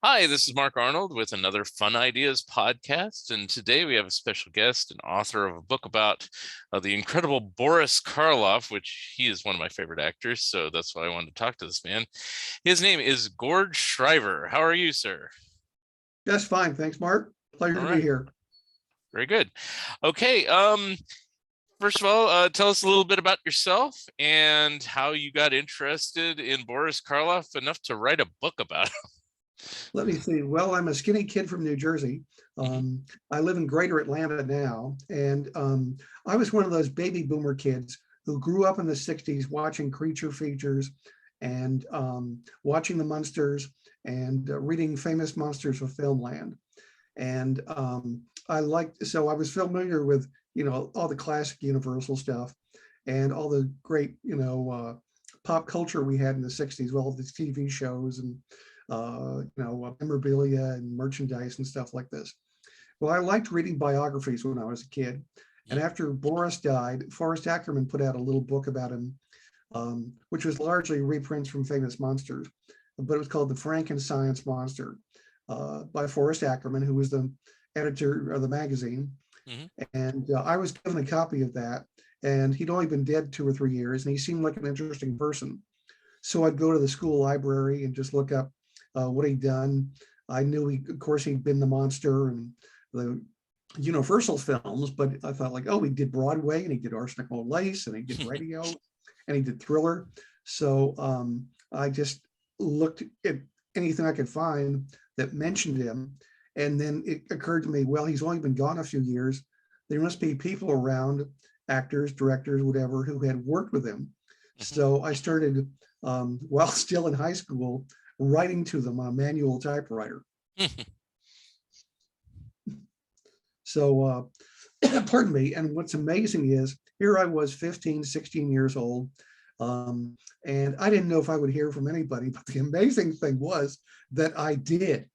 Hi, this is Mark Arnold with another Fun Ideas podcast. And today we have a special guest, an author of a book about the incredible Boris Karloff, which he is one of my favorite actors. So that's why I wanted to talk to this man. His name is Gord Shriver. How are you, sir? That's fine. Thanks, Mark. Pleasure All to be right. here. Very good. Okay. First of all, tell us a little bit about yourself and how you got interested in Boris Karloff enough to write a book about him. Let me see. Well, I'm a skinny kid from New Jersey. Mhm. I live in greater Atlanta now. And I was one of those baby boomer kids who grew up in the 60s watching creature features and watching the monsters and reading famous monsters of filmland. And so I was familiar with, all the classic Universal stuff and all the great, pop culture we had in the 60s, all the TV shows and, memorabilia and merchandise and stuff like this. Well, I liked reading biographies when I was a kid. And Mhm. after Boris died, Forrest Ackerman put out a little book about him, which was largely reprints from famous monsters, but it was called The Frankenscience Monster by Forrest Ackerman, who was the editor of the magazine. Mhm. And I was given a copy of that, and he'd only been dead 2 or 3 years, and he seemed like an interesting person. So I'd go to the school library and just look up what he'd done. I knew of course, he'd been the monster and the Universal films, but I thought like, oh, he did Broadway and he did Arsenic and Lace and he did radio and he did Thriller. So I just looked at anything I could find that mentioned him. And then it occurred to me, well, he's only been gone a few years. There must be people around, actors, directors, whatever, who had worked with him. Mhm. So I started, while still in high school, writing to them on a manual typewriter. So, pardon me. And what's amazing is here I was 15, 16 years old. And I didn't know if I would hear from anybody, but the amazing thing was that I did.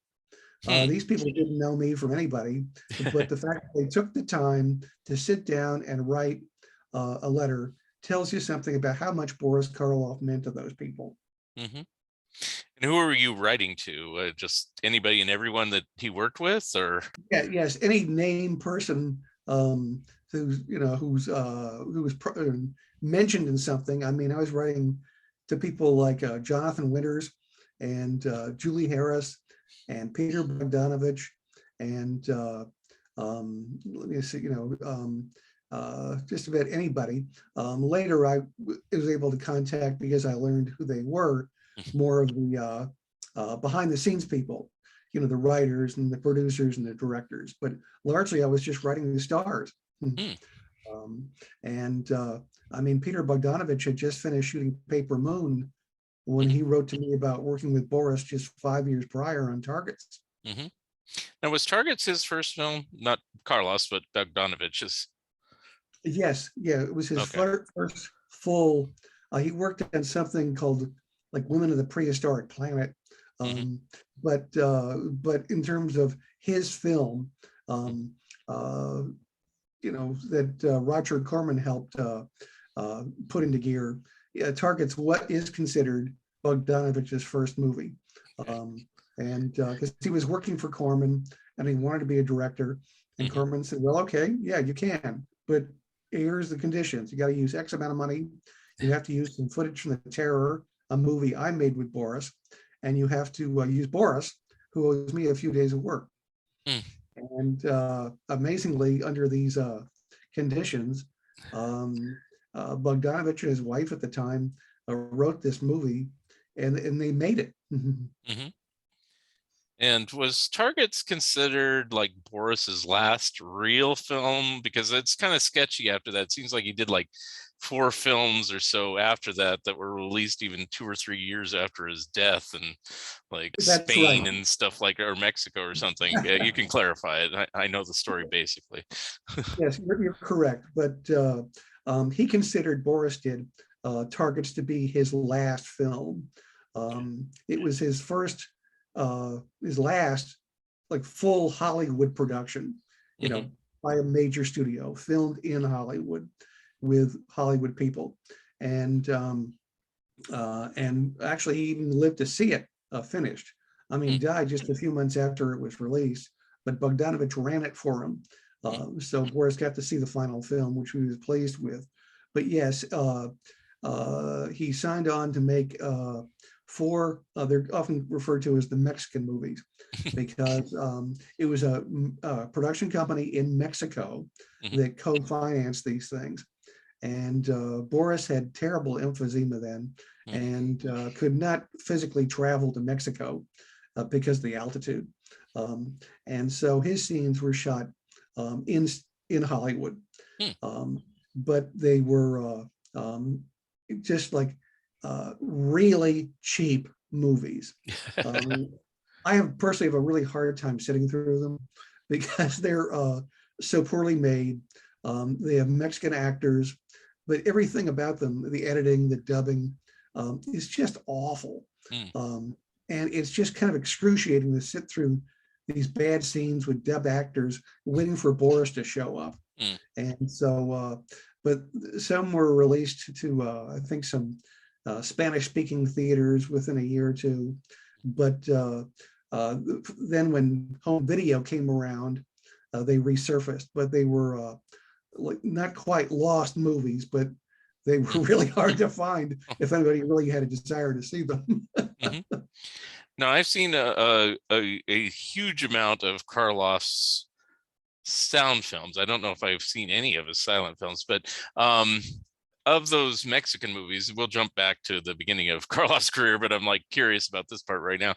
These people didn't know me from anybody, but the fact that they took the time to sit down and write a letter tells you something about how much Boris Karloff meant to those people. Mhm. And who are you writing to? Just anybody and everyone that he worked with, or? Yeah, yes, any named person who was mentioned in something. I mean, I was writing to people like Jonathan Winters and Julie Harris and Peter Bogdanovich and let me see, just about anybody. Later, I was able to contact, because I learned who they were, more of the behind the scenes people, the writers and the producers and the directors. But largely, I was just writing the stars. Hmm. Um, and I mean, Peter Bogdanovich had just finished shooting Paper Moon when Mhm. he wrote to me about working with Boris just 5 years prior on Targets. Mhm. Now, was Targets his first film? Not Carlos, but Bogdanovich's. Yes, yeah, it was his Okay. first full. He worked on something called like Women of the Prehistoric Planet, Mhm. um, but in terms of his film, um, uh, that Roger Corman helped put into gear. Yeah, Target's what is considered Bogdanovich's first movie, Okay. um, and because he was working for Corman and he wanted to be a director, and Mhm. Corman said, "Well, okay, yeah, you can, but here's the conditions. You got to use X amount of money. You have to use some footage from The Terror, a movie I made with Boris, and you have to use Boris, who owes me a few days of work." Hmm. And amazingly, under these conditions, um, Bogdanovich and his wife at the time wrote this movie, and they made it. Mhm. And was Targets considered like Boris's last real film? Because it's kind of sketchy after that. It seems like he did like four films or so after that that were released even 2 or 3 years after his death, and like That's right. Spain and stuff like, or Mexico or something. You can clarify it. I know the story basically. Yes, you're correct. But he considered, Boris did, Targets to be his last film. It was his last like full Hollywood production, Hmm. by a major studio, filmed in Hollywood with Hollywood people. And actually he even lived to see it finished. I mean, he died just a few months after it was released, but Bogdanovich ran it for him. So Boris got to see the final film, which he was pleased with. But yes, he signed on to make four, they're often referred to as the Mexican movies, because it was a production company in Mexico that co-financed these things. And Boris had terrible emphysema then, and could not physically travel to Mexico because of the altitude. And so his scenes were shot in Hollywood, but they were just like really cheap movies. I personally have a really hard time sitting through them because they're so poorly made. They have Mexican actors, but everything about them, the editing, the dubbing, is just awful. And it's just kind of excruciating to sit through these bad scenes with dub actors waiting for Boris to show up. And so, but some were released to, I think, some Spanish-speaking theaters within a year or two. But then when home video came around, they resurfaced, but they were like not quite lost movies, but they were really hard to find if anybody really had a desire to see them. Now, I've seen a huge amount of Karloff's sound films. I don't know if I've seen any of his silent films, but of those Mexican movies, we'll jump back to the beginning of Karloff's career, but I'm like curious about this part right now.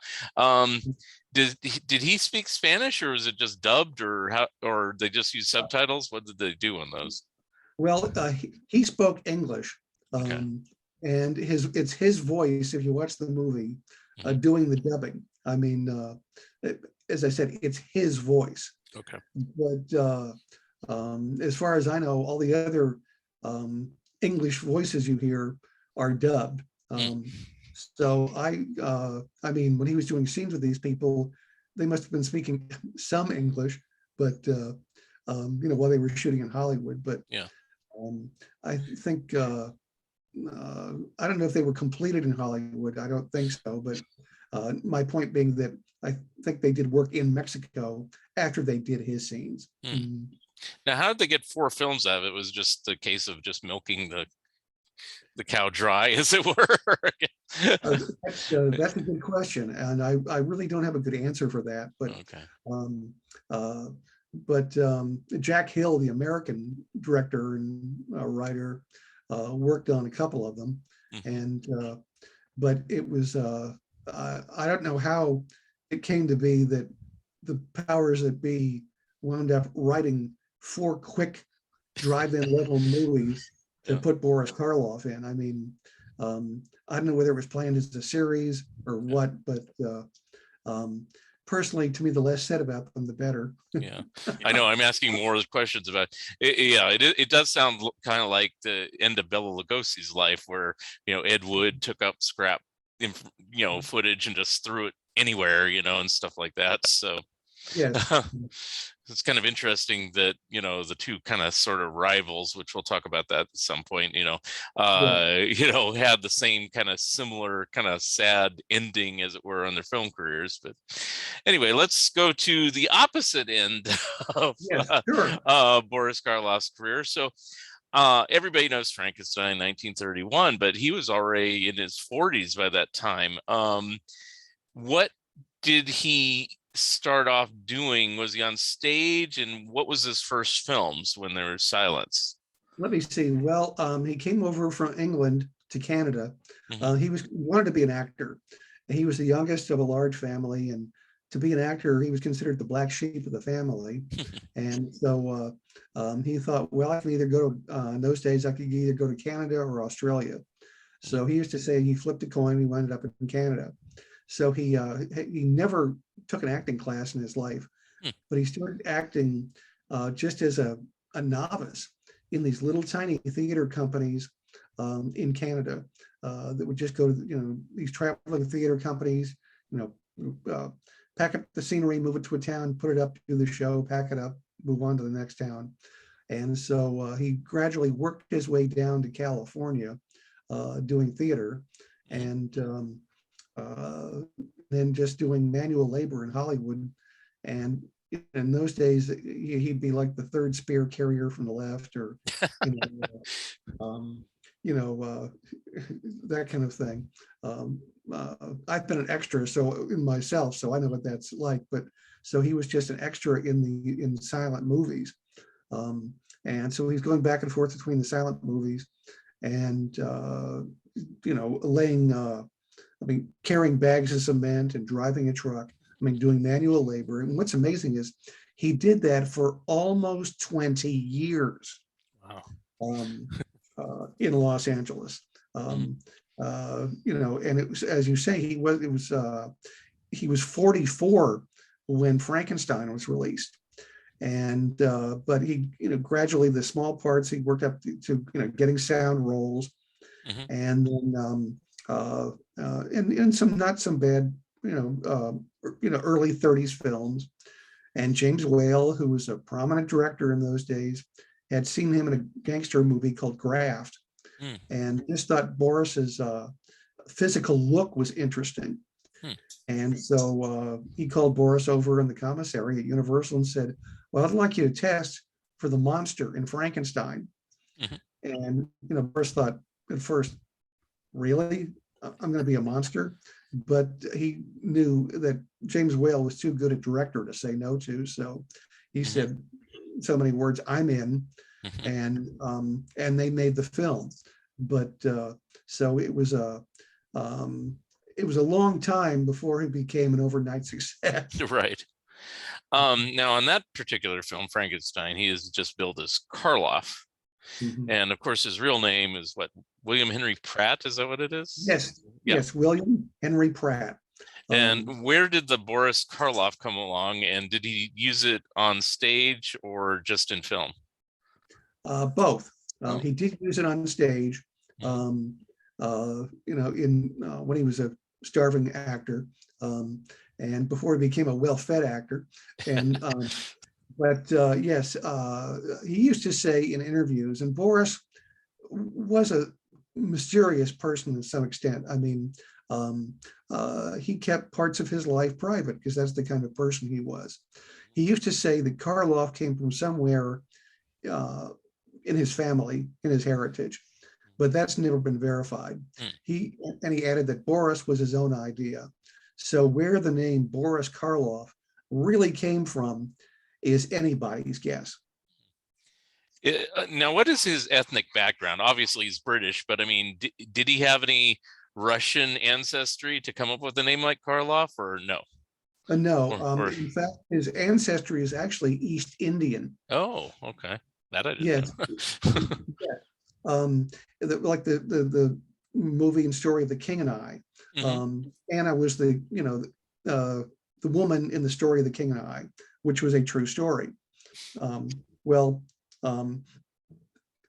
Did he speak Spanish, or was it just dubbed, or how, or they just use subtitles? What did they do on those? Well, he spoke English, Okay. and it's his voice, if you watch the movie, doing the dubbing. I mean, as I said, it's his voice. Okay. But as far as I know, all the other English voices you hear are dubbed. So I mean, when he was doing scenes with these people, they must have been speaking some English, but you know, while they were shooting in Hollywood. But yeah, I think I don't know if they were completed in Hollywood. I don't think so. But my point being that I think they did work in Mexico after they did his scenes. Now, how did they get 4 films out of it? Was just the case of just milking the cow dry, as it were? That's a good question, and I really don't have a good answer for that. But okay. Jack Hill, the American director and writer, worked on a couple of them, and but it was I don't know how it came to be that the powers that be wound up writing 4 quick drive-in level movies to put Boris Karloff in. I mean, I don't know whether it was planned as a series or what, but personally, to me, the less said about them, the better. Yeah, I know. I'm asking more questions about it. Yeah, it does sound kind of like the end of Bela Lugosi's life, where, you know, Ed Wood took up scrap, you know, footage and just threw it anywhere, you know, and stuff like that. So Yes. it's kind of interesting that, you know, the two kind of sort of rivals, which we'll talk about that at some point, you know, you know, had the same kind of similar kind of sad ending, as it were, on their film careers. But anyway, let's go to the opposite end of Boris Karloff's career. So everybody knows Frankenstein, 1931, but he was already in his 40s by that time. What did he start off doing? Was he on stage, and what was his first films when there was silence? Let me see. Well, he came over from England to Canada. He wanted to be an actor. He was the youngest of a large family, and to be an actor, he was considered the black sheep of the family. And so he thought, well, I can either go to, in those days, I could either go to Canada or Australia. So he used to say he flipped a coin, he wound up in Canada. So he never took an acting class in his life, but he started acting just as a novice in these little tiny theater companies in Canada that would just go to, you know, these traveling theater companies, you know, pack up the scenery, move it to a town, put it up, do the show, pack it up, move on to the next town. And so he gradually worked his way down to California doing theater. And then then just doing manual labor in Hollywood. And in those days, he'd be like the third spear carrier from the left, or you know, um, that kind of thing. I've been an extra, so in myself, so I know what that's like. But so he was just an extra in silent movies, and so he's going back and forth between the silent movies, and laying, carrying bags of cement and driving a truck. Doing manual labor. And what's amazing is he did that for almost 20 years. Wow. In Los Angeles. And it was, as you say, he was 44 when Frankenstein was released. And but he, gradually the small parts, he worked up to getting sound roles. And then and some not some bad early 30s films. And James Whale, who was a prominent director in those days, had seen him in a gangster movie called Graft, and just thought Boris's physical look was interesting. And so he called Boris over in the commissary at Universal and said, well, I'd like you to test for the monster in Frankenstein. And Boris thought at first, really? I'm going to be a monster? But he knew that James Whale was too good a director to say no to. So he said so many words, I'm in. And they made the film. But so it was a long time before he became an overnight success. Right. Now on that particular film, Frankenstein, he is just billed as Karloff. And of course, his real name is what? William Henry Pratt, is that what it is? Yes. Yeah. Yes, William Henry Pratt. And where did the Boris Karloff come along, and did he use it on stage or just in film? Both. He did use it on stage, when he was a starving actor, and before he became a well-fed actor. And but yes, he used to say in interviews, and Boris was a mysterious person to some extent. He kept parts of his life private because that's the kind of person he was. He used to say that Karloff came from somewhere in his family, in his heritage, but that's never been verified. He added that Boris was his own idea. So where the name Boris Karloff really came from is anybody's guess. Now, what is his ethnic background? Obviously, he's British, but did he have any Russian ancestry to come up with a name like Karloff, or no? No. In fact, his ancestry is actually East Indian. Oh, okay. That I didn't yes. know. Like the movie and story of The King and I. Anna was the woman in the story of The King and I, which was a true story.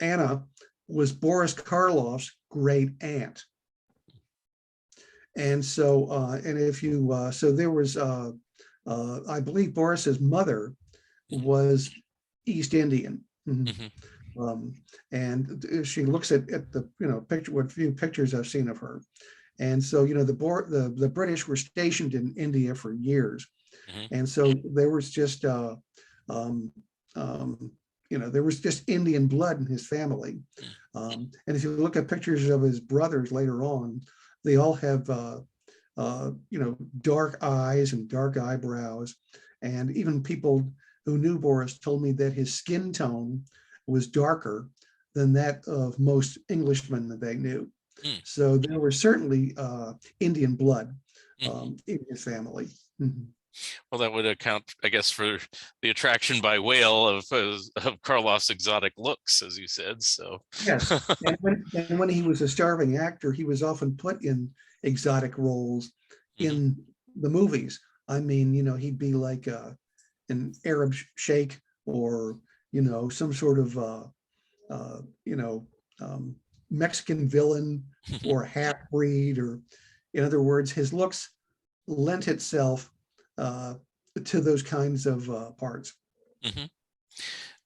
Anna was Boris Karloff's great aunt. And so, so there was, I believe Boris's mother was East Indian. And she looks at the, picture, what few pictures I've seen of her. And so, the British were stationed in India for years. And so there was just, there was just Indian blood in his family. And if you look at pictures of his brothers later on, they all have, dark eyes and dark eyebrows. And even people who knew Boris told me that his skin tone was darker than that of most Englishmen that they knew. So there was certainly Indian blood in his family. Well, that would account, I guess, for the attraction by Whale of Karloff's exotic looks, as you said. So yes, and when he was a starving actor, he was often put in exotic roles in the movies. He'd be like an Arab sheikh, or some sort of Mexican villain or half-breed, or in other words, his looks lent itself to those kinds of parts.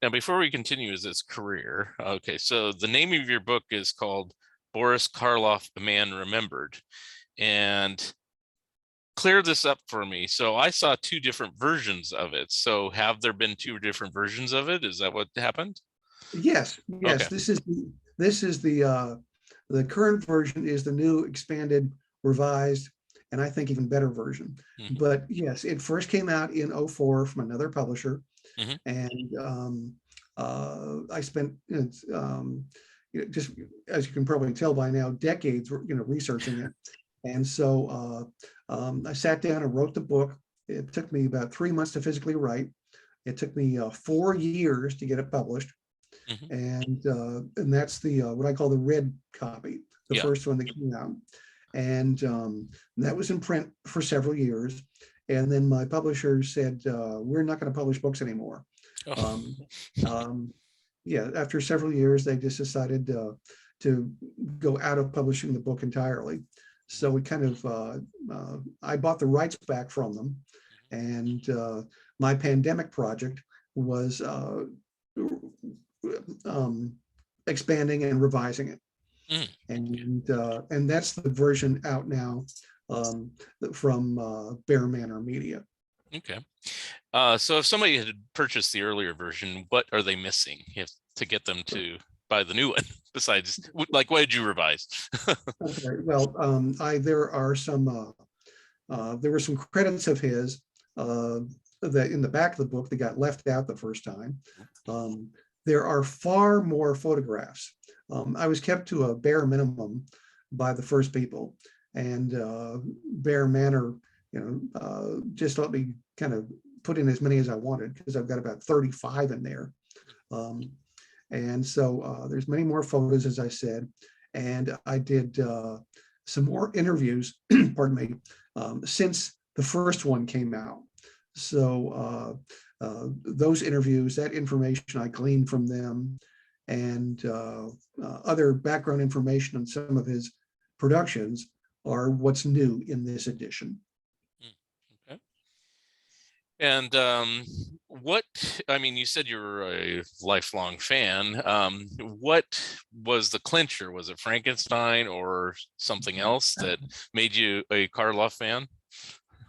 Now, before we continue with his career, okay, so the name of your book is called Boris Karloff, A Man Remembered. And clear this up for me. So I saw two different versions of it. So have there been two different versions of it? Is that what happened? Yes, Okay. yes. The current version is the new expanded, revised, and I think even better version. Hmm. But yes, it first came out in '04 from another publisher, Hmm. and I spent just, as you can probably tell by now, decades researching it. And so I sat down and wrote the book. It took me about 3 months to physically write. It took me 4 years to get it published, Hmm. and that's the what I call the red copy, the Yeah. first one that came out, and that was in print for several years. And then my publisher said, "We're not going to publish books anymore." Oh. Um, um, yeah, after several years, they just decided to go out of publishing the book entirely. So we kind of I bought the rights back from them, and my pandemic project was um, expanding and revising it, Mm. and that's the version out now um, from Bear Manor Media. Okay. So if somebody had purchased the earlier version, what are they missing if to get them to buy the new one? Besides, like, what did you revise? Okay, well, there were some credits of his that in the back of the book that got left out the first time. Um, there are far more photographs. I was kept to a bare minimum by the first people, and Bear Manor, just let me kind of put in as many as I wanted, because I've got about 35 in there. Um, and so there's many more photos, as I said, and I did some more interviews, pardon me, since the first one came out. So those interviews, that information I gleaned from them, and other background information on some of his productions are what's new in this edition. Okay. And what, I mean, you said you were a lifelong fan. What was the clincher? Was it Frankenstein or something else that made you a Karloff fan?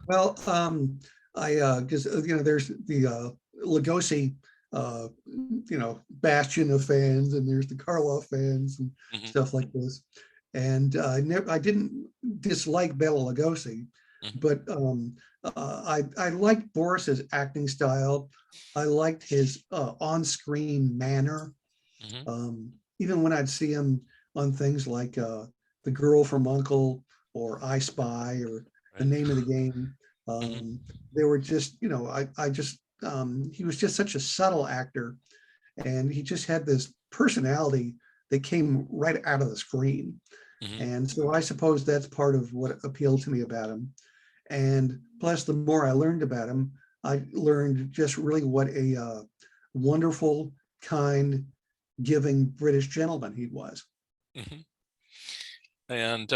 Well, because there's the Lugosi, bastion of fans, and there's the Karloff fans and Hmm. stuff like this. And I didn't dislike Bela Lugosi, Hmm. but I liked Boris's acting style. I liked his on-screen manner. Hmm. Even when I'd see him on things like The Girl from Uncle or I Spy or The Right. Name of the Game, Hmm. they were just, he was just such a subtle actor, and he just had this personality that came right out of the screen. Hmm. And so I suppose that's part of what appealed to me about him. And plus, the more I learned about him, I learned just really what a wonderful, kind, giving British gentleman he was. Hmm. And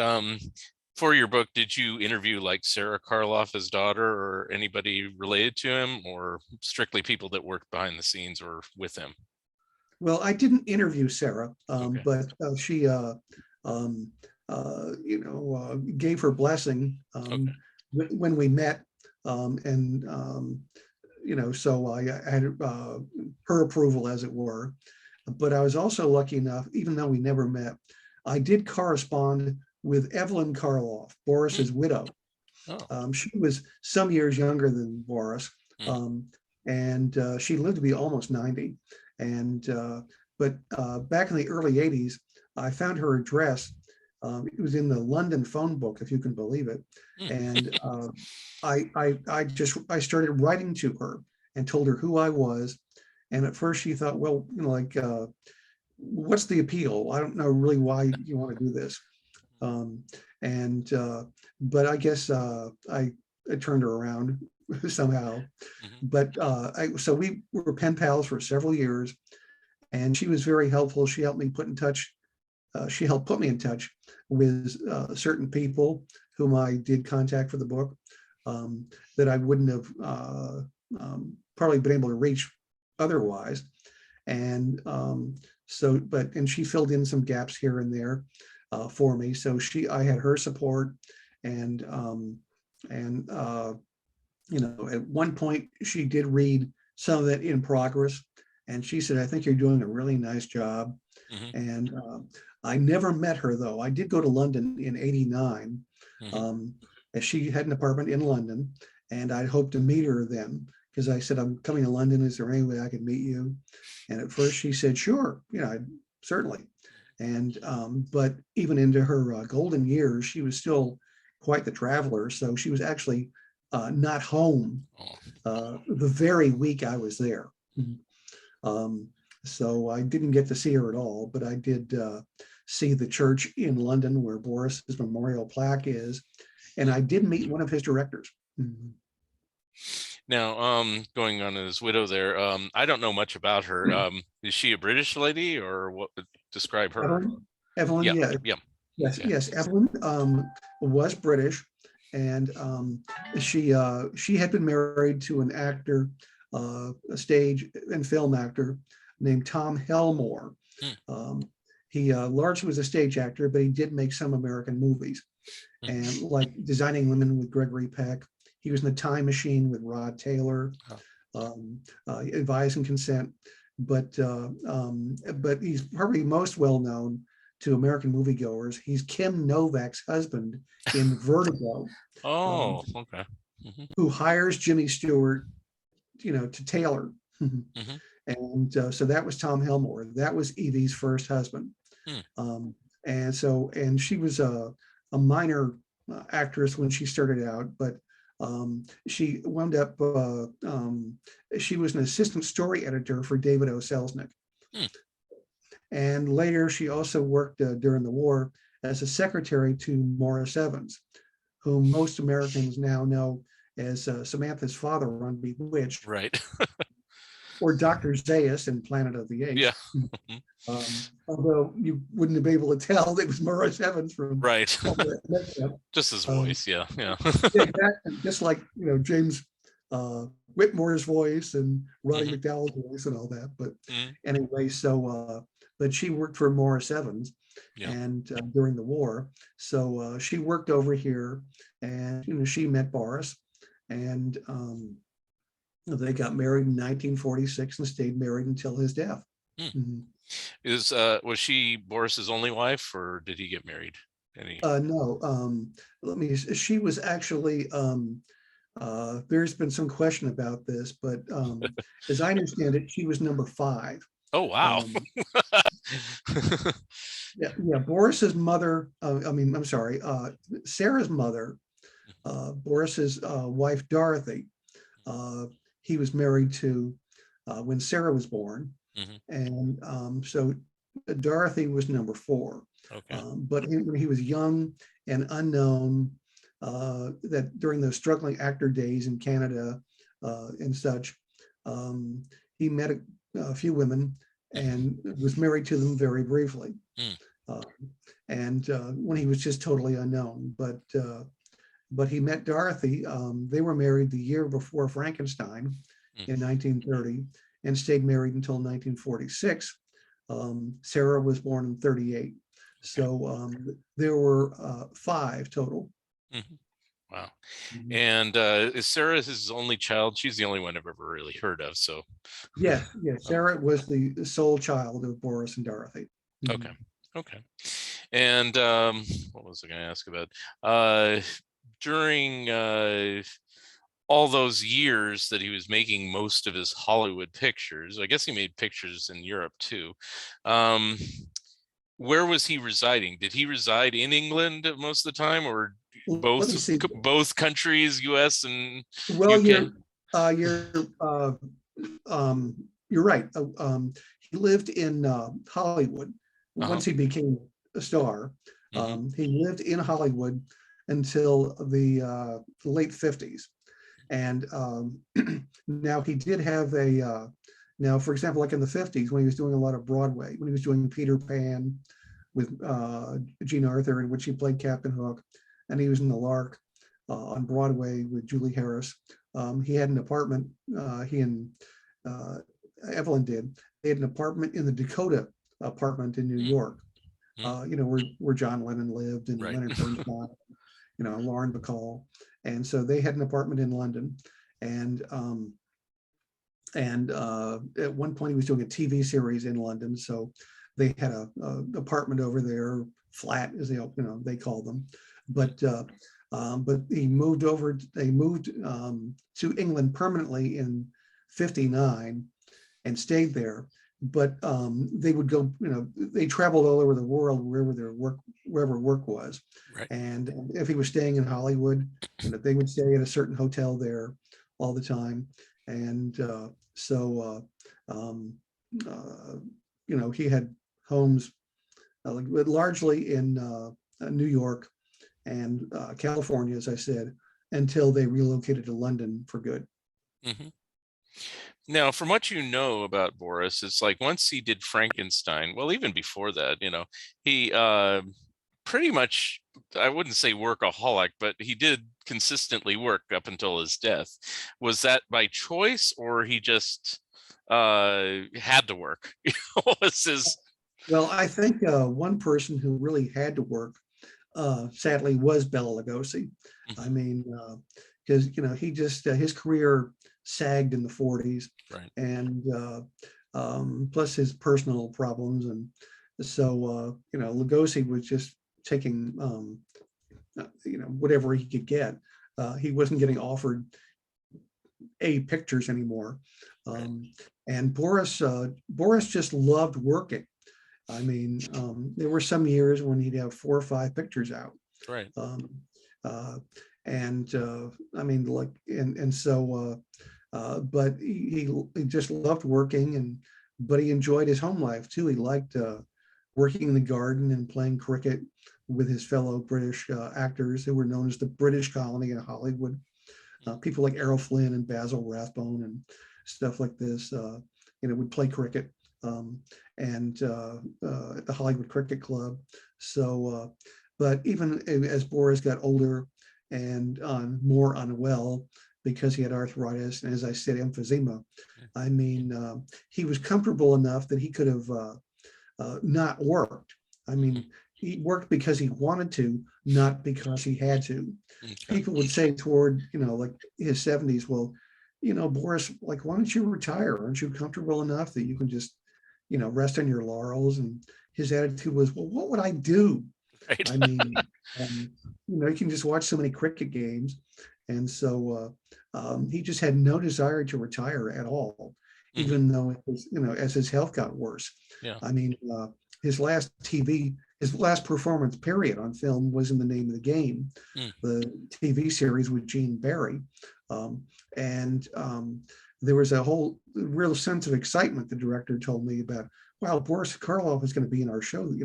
for your book, did you interview like Sarah Karloff, his daughter, or anybody related to him, or strictly people that worked behind the scenes or with him? Well, I didn't interview Sarah, Okay. but she, gave her blessing Okay. when we met, and so I had her approval, as it were. But I was also lucky enough, even though we never met, I did correspond with Evelyn Karloff, Mm. Boris's widow. Oh. She was some years younger than Boris, Hmm. and she lived to be almost 90. And but back in the early '80s, I found her address. It was in the London phone book, if you can believe it. Mm. And I started writing to her and told her who I was. And at first she thought, well, what's the appeal? I don't know really why you want to do this. Um, and but I guess I turned her around somehow. Hmm. But so we were pen pals for several years, and she was very helpful. She helped me put in touch. She helped put me in touch with certain people whom I did contact for the book, that I wouldn't have probably been able to reach otherwise. And and she filled in some gaps here and there for me. So I had her support, and And at one point she did read some of it in progress, and she said, "I think you're doing a really nice job." Hmm. And I never met her, though. I did go to London in '89, Hmm. as she had an apartment in London, and I hoped to meet her then, because I said, "I'm coming to London. Is there any way I could meet you?" And at first she said, "Sure, certainly." And but even into her golden years, she was still quite the traveler. So she was actually not home Oh. the very week I was there. Um, so I didn't get to see her at all, but I did see the church in London where Boris's memorial plaque is, and I did meet one of his directors. Mhm. Now, going on to his widow there, I don't know much about her. Is she a British lady, or what would describe her? Evelyn, Evelyn, Yeah, yeah, yeah, yes, yeah. yes. Evelyn was British, and she had been married to an actor, a stage and film actor named Tom Helmore. Hmm. Um, he largely was a stage actor, but he did make some American movies, and like Designing Women with Gregory Peck. He was in The Time Machine with Rod Taylor, Oh. Advise and Consent, but he's probably most well known to American moviegoers. He's Kim Novak's husband in Vertigo, Oh, okay. Hmm. who hires Jimmy Stewart, to tailor. Hmm. And so that was Tom Helmore. That was Evie's first husband. Hmm. And she was a minor actress when she started out, but she wound up, she was an assistant story editor for David O. Selznick. Hmm. And later, she also worked during the war as a secretary to Morris Evans, whom most Americans now know as Samantha's father on Bewitched, Right. or Dr. Zaius in Planet of the Yeah. Apes. Although you wouldn't be able to tell it was Morris Evans from Right. all that makeup. Just his Um, voice. Yeah. Yeah. yeah, exactly. Just like James Whitmore's voice and Roddy Hmm. McDowell's voice and all that. But Hmm. anyway, but she worked for Morris Evans, Yeah. and during the war, so she worked over here, and she met Boris, and they got married in 1946 and stayed married until his death. Hmm. Mhm. Was she Boris's only wife, or did he get married? Any? No, she was actually, there's been some question about this, but as I understand it, she was number 5. Oh, wow. Um, yeah, yeah, Boris's mother, I'm sorry, Sarah's mother, Boris's wife, Dorothy, uh, he was married to when Sarah was born. Hmm. And so Dorothy was number 4. Okay. But when he was young and unknown, that during those struggling actor days in Canada and such, he met a few women and was married to them very briefly. Hmm. Uh, and when he was just totally unknown, but he met Dorothy. They were married the year before Frankenstein Hmm. in 1930 and stayed married until 1946. Sarah was born in 38. Okay. So there were 5 total. Hmm. Wow. Mhm. And is Sarah his only child? She's the only one I've ever really heard of. So, Yes, yes. um, Sarah was the sole child of Boris and Dorothy. okay. Mhm. Okay. And what was I going to ask about? During all those years that he was making most of his Hollywood pictures, I guess he made pictures in Europe too. Um, where was he residing? Did he reside in England most of the time, or Let both me see. both countries, U.S. and Well, UK? uh, you're uh, you're right. He lived in Hollywood Uh-huh. once he became a star. Hmm. He lived in Hollywood until the late 50s. And now he did have now, for example, like in the 50s, when he was doing a lot of Broadway, when he was doing Peter Pan with Jean Arthur, in which he played Captain Hook, and he was in The Lark on Broadway with Julie Harris. He had an apartment, he and uh, Evelyn did. They had an apartment in the Dakota apartment in New York, Hmm. where John Lennon lived and Right. Leonard Bernstein. Lauren Bacall. And so they had an apartment in London. And at one point he was doing a TV series in London. So they had a apartment over there, flat as they call them. But they moved to England permanently in '59 and stayed there. But they would go, they traveled all over the world wherever work was. Right. And if he was staying in Hollywood, they would stay at a certain hotel there all the time. And he had homes largely in New York and California, as I said, until they relocated to London for good. Mm-hmm. Now, from what you know about Boris, it's like once he did Frankenstein, well, even before that, he pretty much, I wouldn't say workaholic, but he did consistently work up until his death. Was that by choice, or he just had to work? Was his... Well, I think one person who really had to work, sadly, was Bela Lugosi. Mhm. I mean, because he just his career sagged in the '40s, Right. and plus his personal problems, and so Lugosi was just taking whatever he could get. He wasn't getting offered pictures anymore, and Boris just loved working. I mean, there were some years when he'd have 4 or 5 pictures out. Right. I mean, but he just loved working, but he enjoyed his home life too. He liked working in the garden and playing cricket with his fellow British actors who were known as the British colony in Hollywood. People like Errol Flynn and Basil Rathbone and stuff like this, would play cricket at the Hollywood Cricket Club. So, but even as Boris got older and more unwell because he had arthritis and, as I said, emphysema, I mean, he was comfortable enough that he could have not worked. I mean, he worked because he wanted to, not because he had to. Okay. People would say toward, like his 70s, well, Boris, like, why don't you retire? Aren't you comfortable enough that you can just, rest on your laurels? And his attitude was, well, what would I do? Right. I mean, you can just watch so many cricket games. And so he just had no desire to retire at all, even though it was, as his health got worse. Yeah. I mean, his last performance period on film was in The Name of the Game, the TV series with Gene Barry. There was a whole real sense of excitement. The director told me about, wow, Boris Karloff is going to be in our show. We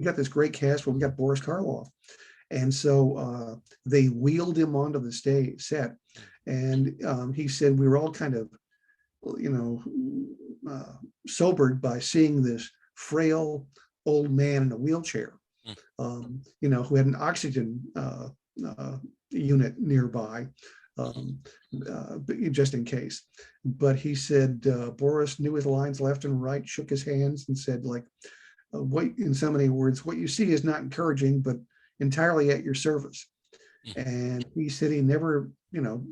got this great cast, but we got Boris Karloff. And so they wheeled him onto the set. And he said, we were all kind of, sobered by seeing this frail old man in a wheelchair, who had an oxygen unit nearby, just in case. But he said Boris knew his lines left and right, shook his hands, and said, like, in so many words, what you see is not encouraging, but entirely at your service. And he said he never,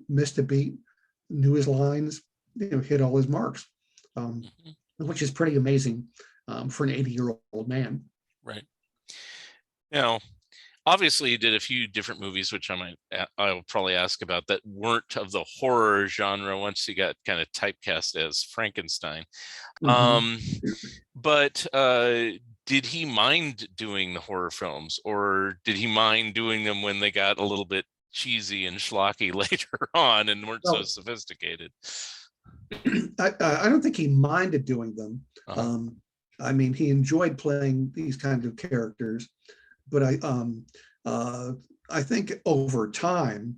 missed a beat, knew his lines, hit all his marks, which is pretty amazing for an 80-year-old man. Right. Now, obviously, he did a few different movies, which I'll probably ask about, that weren't of the horror genre once he got kind of typecast as Frankenstein. But did he mind doing the horror films, or did he mind doing them when they got a little bit cheesy and schlocky later on and weren't so sophisticated? I don't think he minded doing them. I mean, he enjoyed playing these kinds of characters, but I think over time,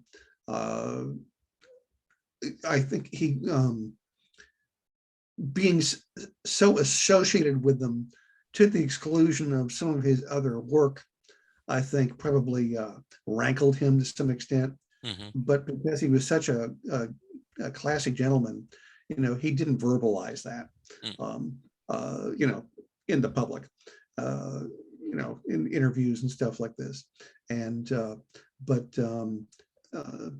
I think he being so associated with them to the exclusion of some of his other work, I think probably rankled him to some extent. But because he was such a classy gentleman, he didn't verbalize that, in the public. in interviews and stuff like this. And but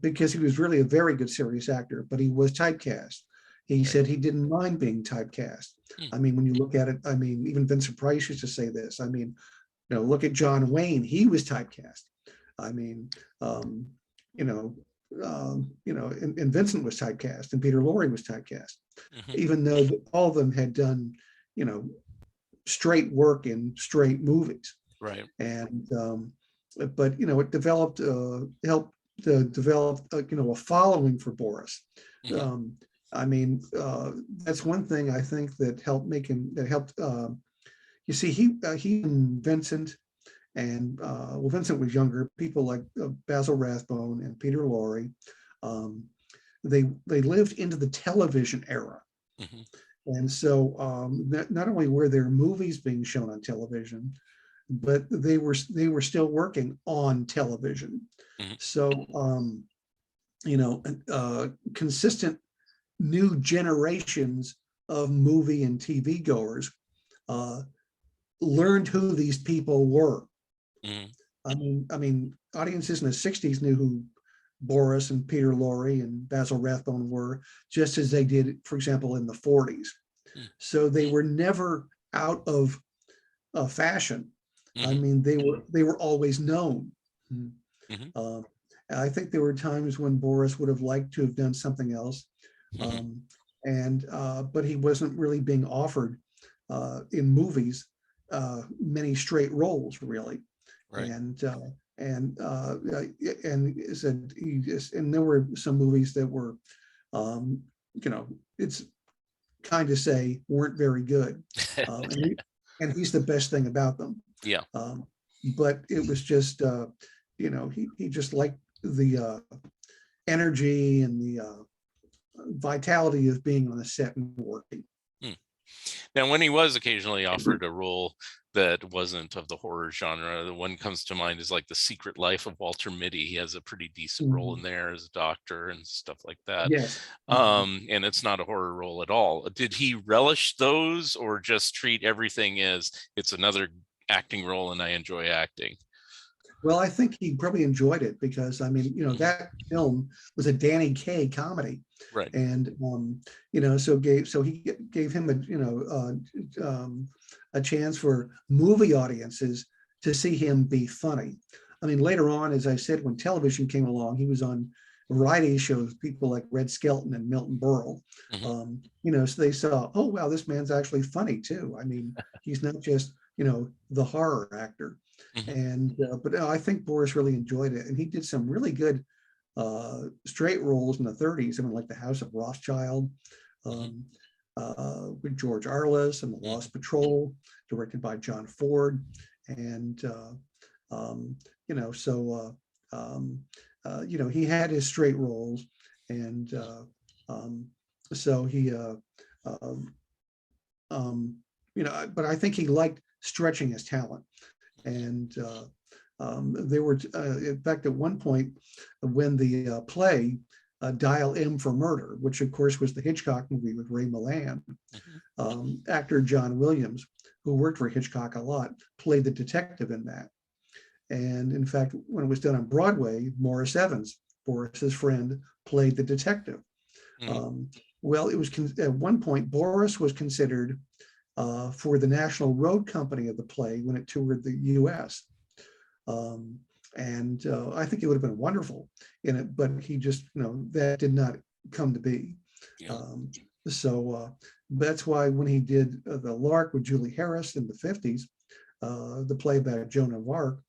because he was really a very good serious actor, but he was typecast. He Right. said he didn't mind being typecast. I mean, when you look at it, I mean, even Vincent Price used to say this. I mean, look at John Wayne. He was typecast. I mean, and Vincent was typecast, and Peter Lorre was typecast, even though all of them had done, straight work in straight movies. Right. And but it developed, helped to develop, a following for Boris. I mean, that's one thing I think that helped make him. That helped. You see, he and Vincent, and well, Vincent was younger. People like Basil Rathbone and Peter Lorre, they lived into the television era. And so not only were there movies being shown on television, but they were still working on television. So consistent new generations of movie and TV goers learned who these people were. I mean, audiences in the 60s knew who Boris and Peter Lorre and Basil Rathbone were, just as they did, for example, in the 40s. So they were never out of fashion. I mean, they were always known. I think there were times when Boris would have liked to have done something else, but he wasn't really being offered in movies many straight roles, really. Right. And said and there were some movies that were, it's kind of say weren't very good, and he's the best thing about them. Yeah. But it was just, he just liked the energy and the vitality of being on a set and working. Now, when he was occasionally offered a role that wasn't of the horror genre, the one comes to mind is like The Secret Life of Walter Mitty. He has a pretty decent role in there as a doctor and stuff like that. Yes. And it's not a horror role at all. Did he relish those, or just treat everything as it's another acting role and I enjoy acting? Well, I think he probably enjoyed it because, I mean, that film was a Danny Kaye comedy. Right. And, so he gave him a chance for movie audiences to see him be funny. I mean, later on, as I said, when television came along, he was on variety shows, people like Red Skelton and Milton Berle. So they saw, oh, wow, this man's actually funny too. I mean, he's not just, the horror actor. And but I think Boris really enjoyed it, and he did some really good straight roles in the 30s. I mean, like The House of Rothschild with George Arliss, and The Lost Patrol, directed by John Ford, and he had his straight roles, and so he but I think he liked stretching his talent. And there were, in fact, at one point when the play Dial M for Murder, which of course was the Hitchcock movie with Ray Milland, actor John Williams, who worked for Hitchcock a lot, played the detective in that. And in fact, when it was done on Broadway, Morris Evans, Boris's friend, played the detective. Well, it was at one point, Boris was considered for the National Road Company of the play when it toured the U.S. I think it would have been wonderful in it, but he just, that did not come to be. So that's why when he did The Lark with Julie Harris in the 50s, the play about Joan of Arc,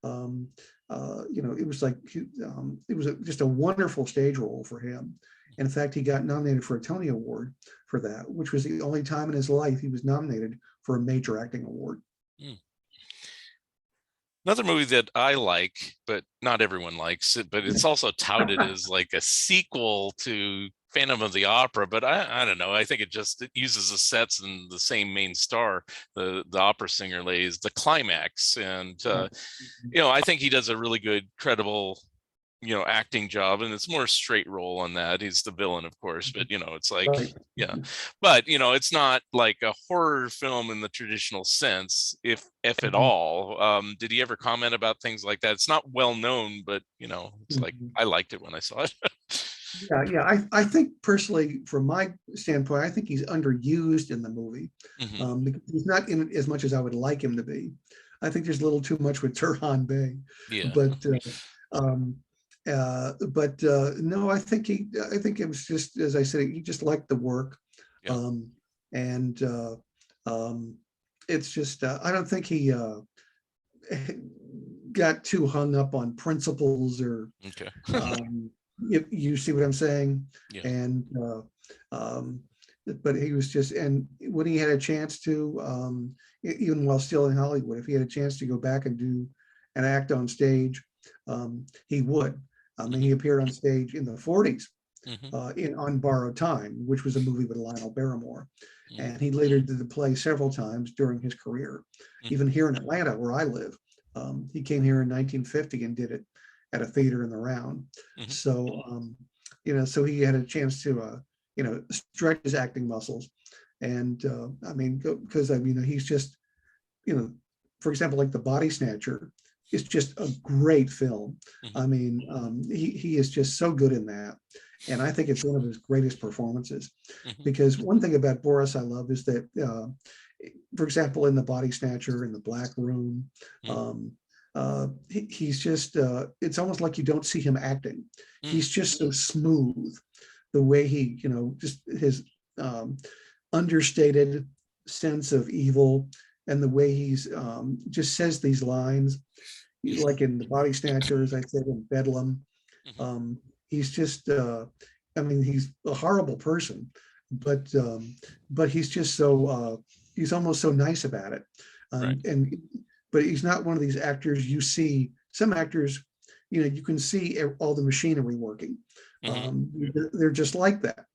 it was like, it was just a wonderful stage role for him. In fact, he got nominated for a Tony Award for that, which was the only time in his life he was nominated for a major acting award. Another movie that I like, but not everyone likes it, but it's also touted as like a sequel to Phantom of the Opera, but I don't know. I think it uses the sets and the same main star, the opera singer lays the climax. And, I think he does a really good, credible acting job, and it's more straight role on that. He's the villain, of course, but it's like, Right. yeah, but it's not like a horror film in the traditional sense, if at Mhm. all. Did he ever comment about things like that? It's not well known, but it's like Mhm. I liked it when I saw it. Yeah, yeah. I think personally, from my standpoint, I think he's underused in the movie, Hmm. because he's not in it as much as I would like him to be. I think there's a little too much with Turhan Bey, Yeah. but um, no, I think it was just, as I said, he just liked the work, Yeah. um, and um, it's just I don't think he got too hung up on principles or Okay. um, if you see what I'm saying. Yeah. And um, but he was just, and when he had a chance to, even while still in Hollywood, if he had a chance to go back and do an act on stage, he would. I mean, Hmm. he appeared on stage in the 40s Hmm. in On Borrowed Time, which was a movie with Lionel Barrymore. Hmm. And he later did the play several times during his career, Hmm. even here in Atlanta, where I live. He came here in 1950 and did it at a theater in the Round. Hmm. So, so he had a chance to, stretch his acting muscles. And I mean, because I mean, he's just, you know, for example, like The Body Snatcher is just a great film. Hmm. I mean, he is just so good in that. And I think it's one of his greatest performances. Hmm. Because one thing about Boris I love is that, for example, in The Body Snatcher, in The Black Room, um, he's just, it's almost like you don't see him acting. Hmm. He's just so smooth, the way he, just his um, understated sense of evil, and the way he's just says these lines, like in The Body Snatcher, as I said, in Bedlam. Hmm. Um, he's just, I mean, he's a horrible person, but he's just so, he's almost so nice about it. Right. And but he's not one of these actors you see. Some actors, you can see all the machinery working. Hmm. They're just like that.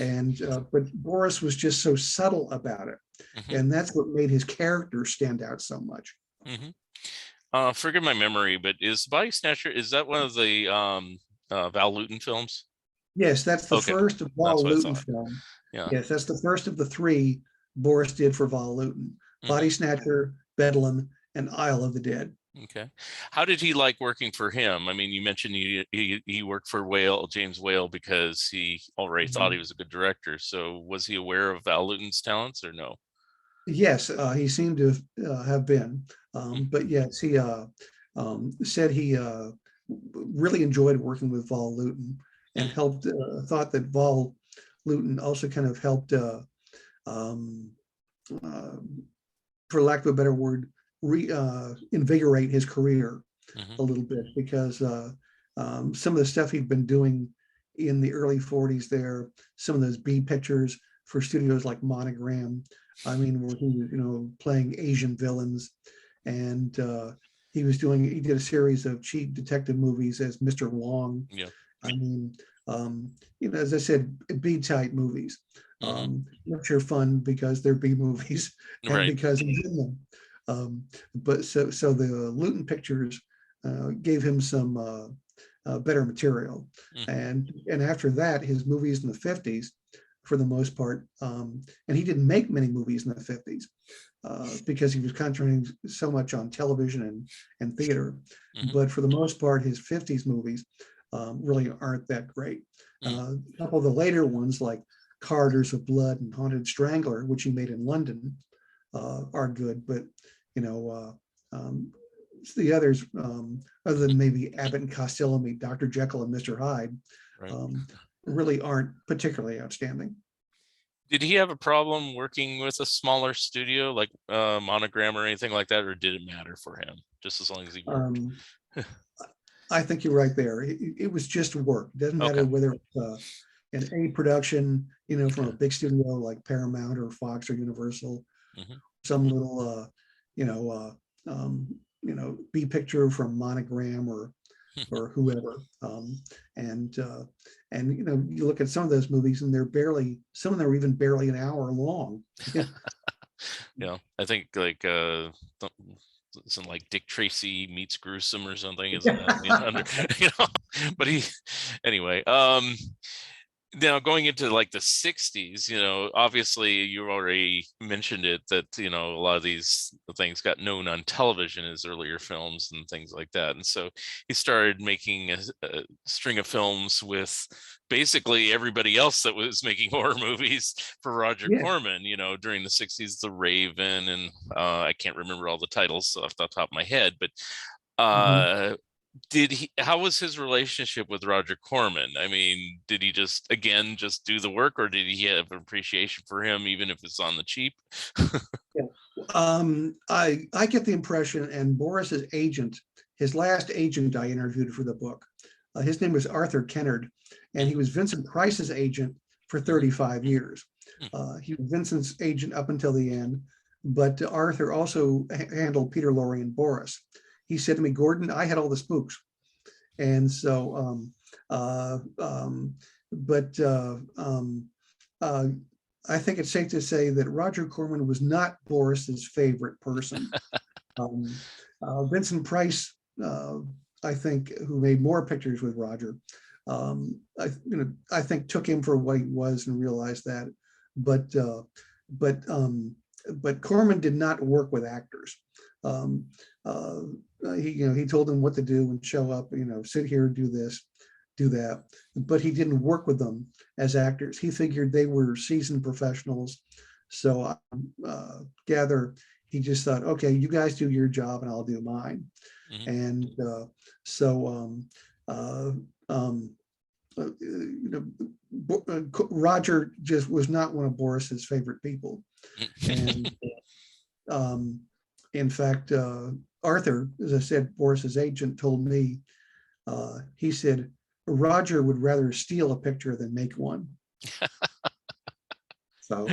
And but Boris was just so subtle about it, Hmm. and that's what made his character stand out so much. Hmm. Forgive my memory, but is Body Snatcher, is that one of the Val Lewton films? Yes, that's the Okay, first of that's Val what I Lewton thought. film. Yeah. Yes, that's the first of the three Boris did for Val Lewton: Hmm. Body Snatcher, Bedlam, and Isle of the Dead. Okay. How did he like working for him? I mean, you mentioned he worked for James Whale, because he already thought he Mhm. was a good director. So was he aware of Val Lewton's talents or no? Yes, he seemed to have been, Mm. but yes, he said he really enjoyed working with Val Lewton, and Mm. helped. Thought that Val Lewton also kind of helped, um, uh, for lack of a better word, invigorate his career Mhm. a little bit, because some of the stuff he'd been doing in the early 40s there, some of those B pictures for studios like Monogram, I mean, where he was, playing Asian villains. And he did a series of cheap detective movies as Mr. Long. Yeah. I mean, as I said, B type movies, Mhm. which are fun because they're B movies and Right. because he's in them. But so the Luton pictures gave him some better material, Mhm. and after that, his movies in the 50s, for the most part, and he didn't make many movies in the 50s. Because he was concentrating so much on television and theater. Mhm. But for the most part, his 50s movies really aren't that great. Mm. A couple of the later ones, like Corridors of Blood and Haunted Strangler, which he made in London, are good. But, you know, the others, other than maybe Abbott and Costello meet Dr. Jekyll and Mr. Hyde, Right. um, really aren't particularly outstanding. Did he have a problem working with a smaller studio like Monogram or anything like that, or did it matter for him just as long as he worked? Um, I think you're right there. It was just work. It doesn't Okay. matter whether it's an A production, from Okay. a big studio like Paramount or Fox or Universal, Mhm. some little, B picture from Monogram or whoever. And you look at some of those movies, and some of them are even barely an hour long. Yeah, I think like isn't like Dick Tracy meets Gruesome or something, isn't that under, you know? But anyway, now going into like the 60s, obviously you already mentioned it, that a lot of these things got known on television as earlier films and things like that, and so he started making a string of films with basically everybody else that was making horror movies for Roger Yeah. Corman, during the 60s, The Raven, and I can't remember all the titles off the top of my head, but Mhm. how was his relationship with Roger Corman? I mean, did he just do the work, or did he have appreciation for him even if it's on the cheap? Yeah. I get the impression, and Boris's agent, his last agent I interviewed for the book, his name was Arthur Kennard, and he was Vincent Price's agent for 35 years. He was Vincent's agent up until the end, but Arthur also handled Peter Lorre and Boris. He said to me, Gordon, I had all the spooks. And so, but I think it's safe to say that Roger Corman was not Boris's favorite person. Vincent Price, I think, who made more pictures with Roger, I think took him for what he was and realized that. But Corman did not work with actors. He told them what to do and show up, sit here, do this, do that, but he didn't work with them as actors. He figured they were seasoned professionals. So I gather he just thought, okay, you guys do your job and I'll do mine. Mhm. And Roger just was not one of Boris's favorite people. And in fact, Arthur, as I said, Boris's agent told me, he said, Roger would rather steal a picture than make one. So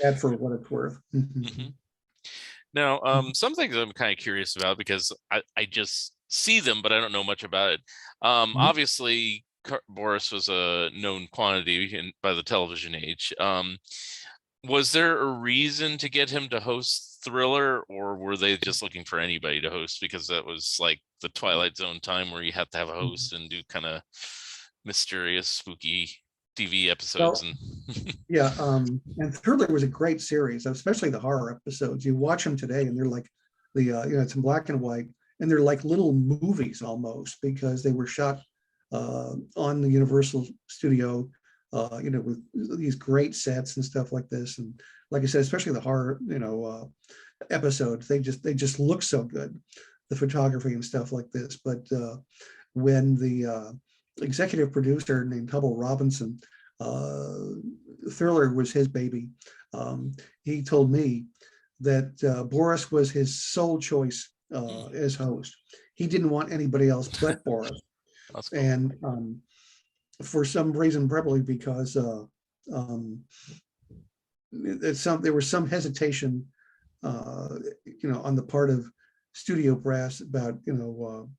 bad for what it's worth. Mhm. Now, some things I'm kind of curious about, because I just see them, but I don't know much about it. Obviously, Boris was a known quantity by the television age. Was there a reason to get him to host Thriller, or were they just looking for anybody to host because that was like the Twilight Zone time where you had to have a host and do kind of mysterious, spooky TV episodes? Well, And yeah, and Thriller was a great series, especially the horror episodes. You watch them today, and they're like it's in black and white, and they're like little movies almost, because they were shot on the Universal studio, with these great sets and stuff like this. And like I said, especially the horror, episodes, they just look so good, the photography and stuff like this. But when the executive producer named Hubble Robinson, Thriller was his baby. He told me that Boris was his sole choice as host. He didn't want anybody else but Boris. that's cool. And for some reason, probably because there was some hesitation, on the part of studio brass about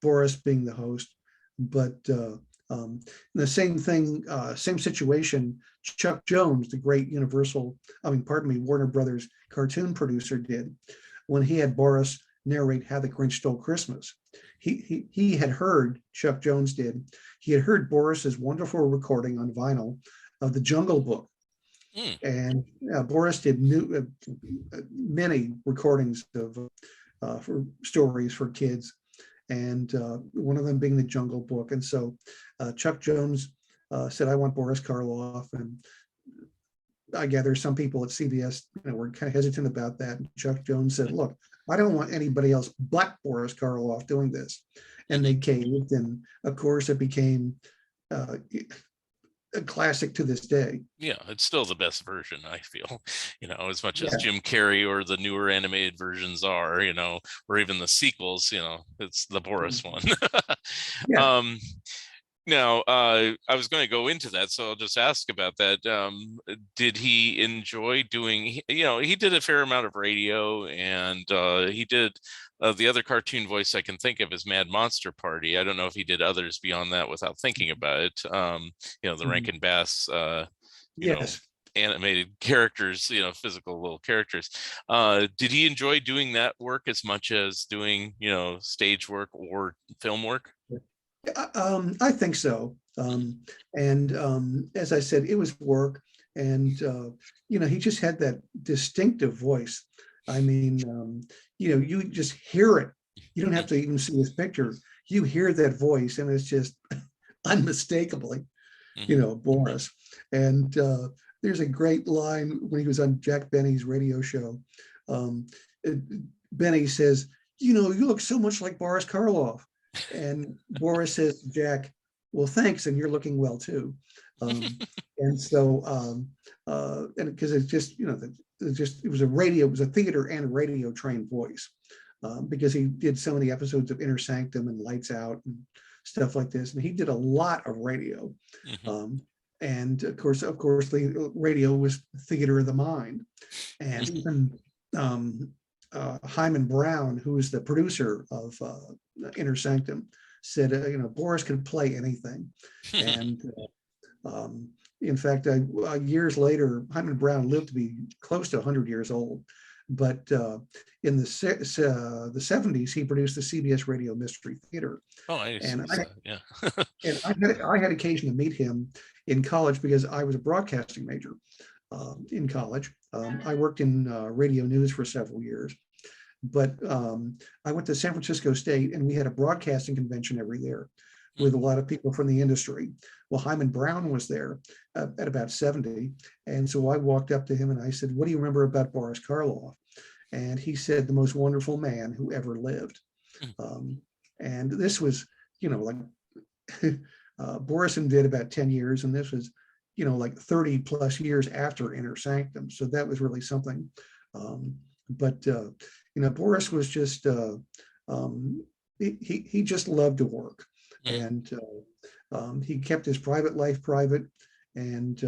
Boris being the host. But the same thing, same situation, Chuck Jones, the great Warner Brothers cartoon producer, did when he had Boris narrate How the Grinch Stole Christmas. He had heard, Chuck Jones did, he had heard Boris's wonderful recording on vinyl of the Jungle Book. And Boris did many recordings of for stories for kids, and one of them being the Jungle Book. And so Chuck Jones said, I want Boris Karloff. And I gather some people at CBS were kind of hesitant about that. And Chuck Jones said, look, I don't want anybody else but Boris Karloff doing this. And they caved. And of course, it became a classic to this day. Yeah, it's still the best version, I feel, as much as Jim Carrey or the newer animated versions are, or even the sequels, it's the Boris one. Yeah. Now, I was going to go into that, so I'll just ask about that. Did he enjoy doing, he did a fair amount of radio, and he did the other cartoon voice I can think of is Mad Monster Party. I don't know if he did others beyond that without thinking about it. The Rankin Bass, Yes. animated characters, physical little characters. Did he enjoy doing that work as much as doing, stage work or film work? I think so. And as I said, it was work. And, he just had that distinctive voice. I mean, you just hear it. You don't have to even see his picture. You hear that voice, and it's just unmistakably, Boris. And there's a great line when he was on Jack Benny's radio show. Benny says, you look so much like Boris Karloff. And Boris says, Jack, well, thanks, and you're looking well too. And so, and because it's just, it was a theater and radio trained voice, because he did so many episodes of Inner Sanctum and Lights Out and stuff like this, and he did a lot of radio. And of course, the radio was theater of the mind, and even Hyman Brown, who was the producer of Inner Sanctum, said, Boris could play anything. And in fact, years later, Hyman Brown lived to be close to 100 years old. But in the 70s, he produced the CBS Radio Mystery Theater. Oh, I see. Yeah. And I had occasion to meet him in college because I was a broadcasting major in college. I worked in radio news for several years. But I went to San Francisco State, and we had a broadcasting convention every year with a lot of people from the industry. Well, Hyman Brown was there at about 70. And so I walked up to him and I said, what do you remember about Boris Karloff? And he said, the most wonderful man who ever lived. And this was, Borison did about 10 years, and this was, like 30 plus years after Inner Sanctum. So that was really something. But Boris was just, he just loved to work. And he kept his private life private. And,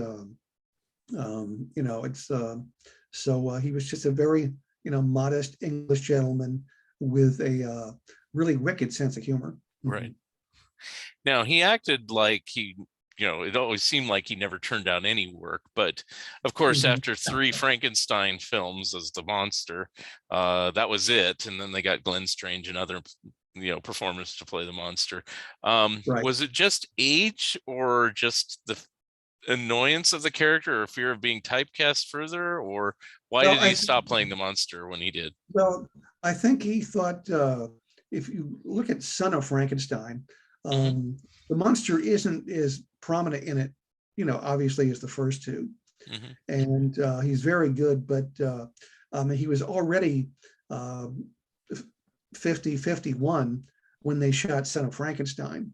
so he was just a very, modest English gentleman with a really wicked sense of humor. Right. Now, he acted like it always seemed like he never turned down any work, but of course, after 3 Frankenstein films as the monster, that was it. And then they got Glenn Strange and other, performers to play the monster. Right. Was it just age, or just the annoyance of the character, or fear of being typecast further, or why did he stop playing the monster when he did? Well, I think he thought, if you look at Son of Frankenstein, the monster isn't as prominent in it, obviously, as the first two. And he's very good, but he was already 51 when they shot Son of Frankenstein,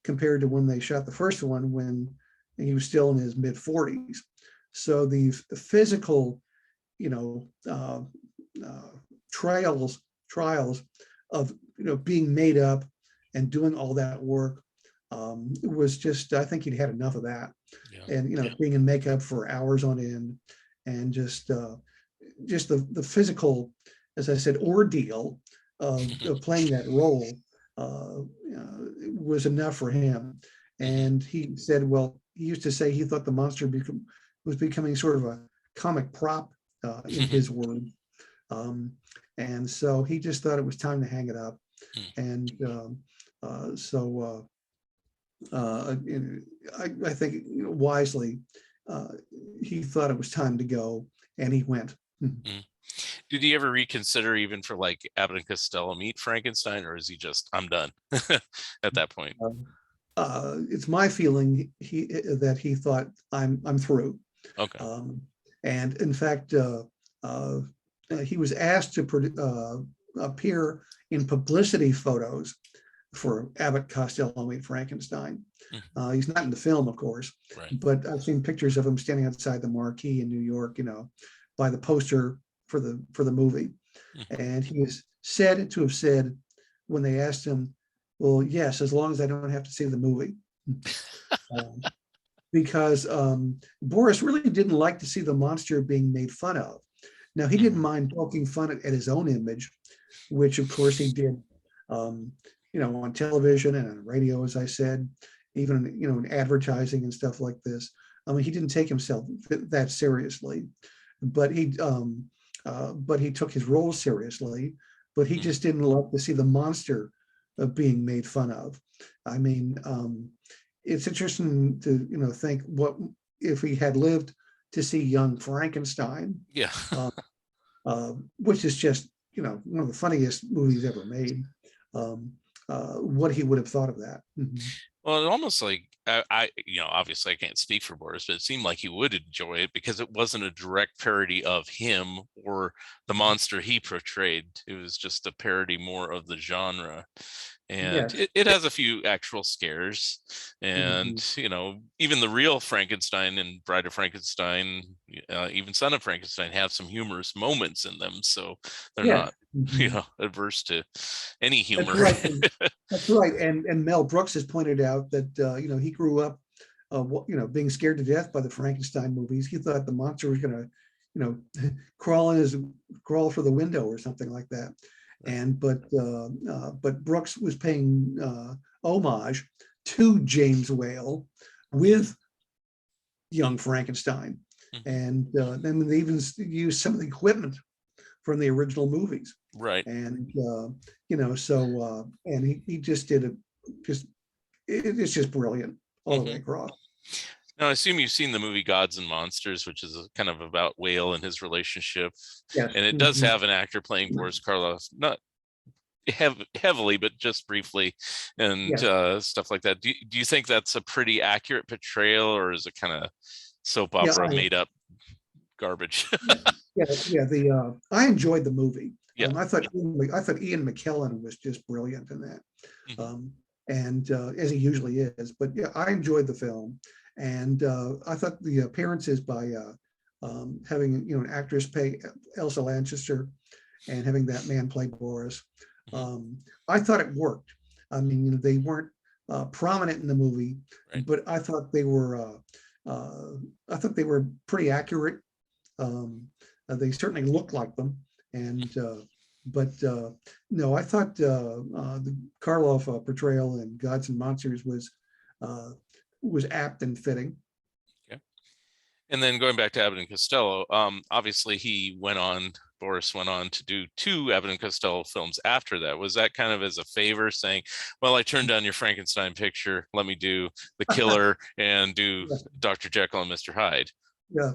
compared to when they shot the first one when he was still in his mid 40s. So the physical, trials of, being made up and doing all that work was just, I think he'd had enough of that. And, being in makeup for hours on end, and just the physical, as I said, ordeal of playing that role was enough for him. And he said, well, he used to say he thought the monster was becoming sort of a comic prop, in his word. And so he just thought it was time to hang it up. And I think wisely, he thought it was time to go, and he went. Did he ever reconsider, even for like Abbott and Costello Meet Frankenstein, or is he just, I'm done at that point? It's my feeling that he thought, I'm through. Okay. And in fact, he was asked to appear in publicity photos for Abbott Costello Meet Frankenstein. He's not in the film, of course, but I've seen pictures of him standing outside the marquee in New York, by the poster for the movie. And he is said to have said, when they asked him, well, yes, as long as I don't have to see the movie. Because Boris really didn't like to see the monster being made fun of. Now, he didn't mind poking fun at his own image, which of course he did, on television and on radio, as I said, even, in advertising and stuff like this. I mean, he didn't take himself that seriously, but he took his role seriously, but he just didn't like to see the monster being made fun of. I mean, it's interesting to think what if he had lived to see Young Frankenstein, Yeah. which is just one of the funniest movies ever made. What he would have thought of that. Mm-hmm. Well, it almost like obviously I can't speak for Boris, but it seemed like he would enjoy it because it wasn't a direct parody of him or the monster he portrayed. It was just a parody more of the genre. And Yes. it has a few actual scares. And, Mm-hmm. Even the real Frankenstein and Bride of Frankenstein, even Son of Frankenstein have some humorous moments in them. So they're Yes. not, Mm-hmm. adverse to any That's humor. right. That's right. And Mel Brooks has pointed out that he grew up being scared to death by the Frankenstein movies. He thought the monster was going to crawl for the window or something like that. And but Brooks was paying homage to James Whale with Young Frankenstein, and then they even used some of the equipment from the original movies. Right. And and he just did it's just brilliant all the way across. Now, I assume you've seen the movie Gods and Monsters, which is kind of about Whale and his relationship. Yes. And it does have an actor playing Boris Karloff, not heavily, but just briefly, and stuff like that. Do you think that's a pretty accurate portrayal, or is it kind of soap opera made up garbage? I enjoyed the movie. Yeah. I thought Ian McKellen was just brilliant in that, and as he usually is. But yeah, I enjoyed the film, and I thought the appearances by having an actress play Elsa Lanchester and having that man play Boris, I thought it worked. I mean, they weren't prominent in the movie, but I thought they were pretty accurate. They certainly looked like them, and but no, I thought the Karloff portrayal in Gods and Monsters was apt and fitting. Okay. And then going back to Abbott and Costello, obviously Boris went on to do 2 Abbott and Costello films after that. Was that kind of as a favor, saying, well, I turned down your Frankenstein picture, let me do The Killer and do Dr. Jekyll and Mr. Hyde? Yeah,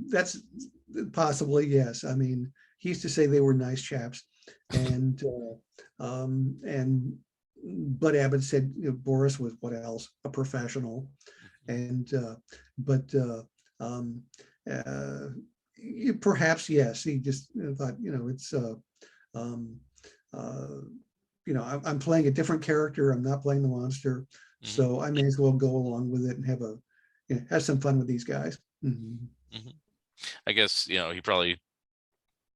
that's possibly, yes. I mean, he used to say they were nice chaps, and Bud Abbott said Boris was what else, a professional, and perhaps yes, he just thought it's I'm playing a different character. I'm not playing the monster, so I may as well go along with it and have some fun with these guys. I guess he probably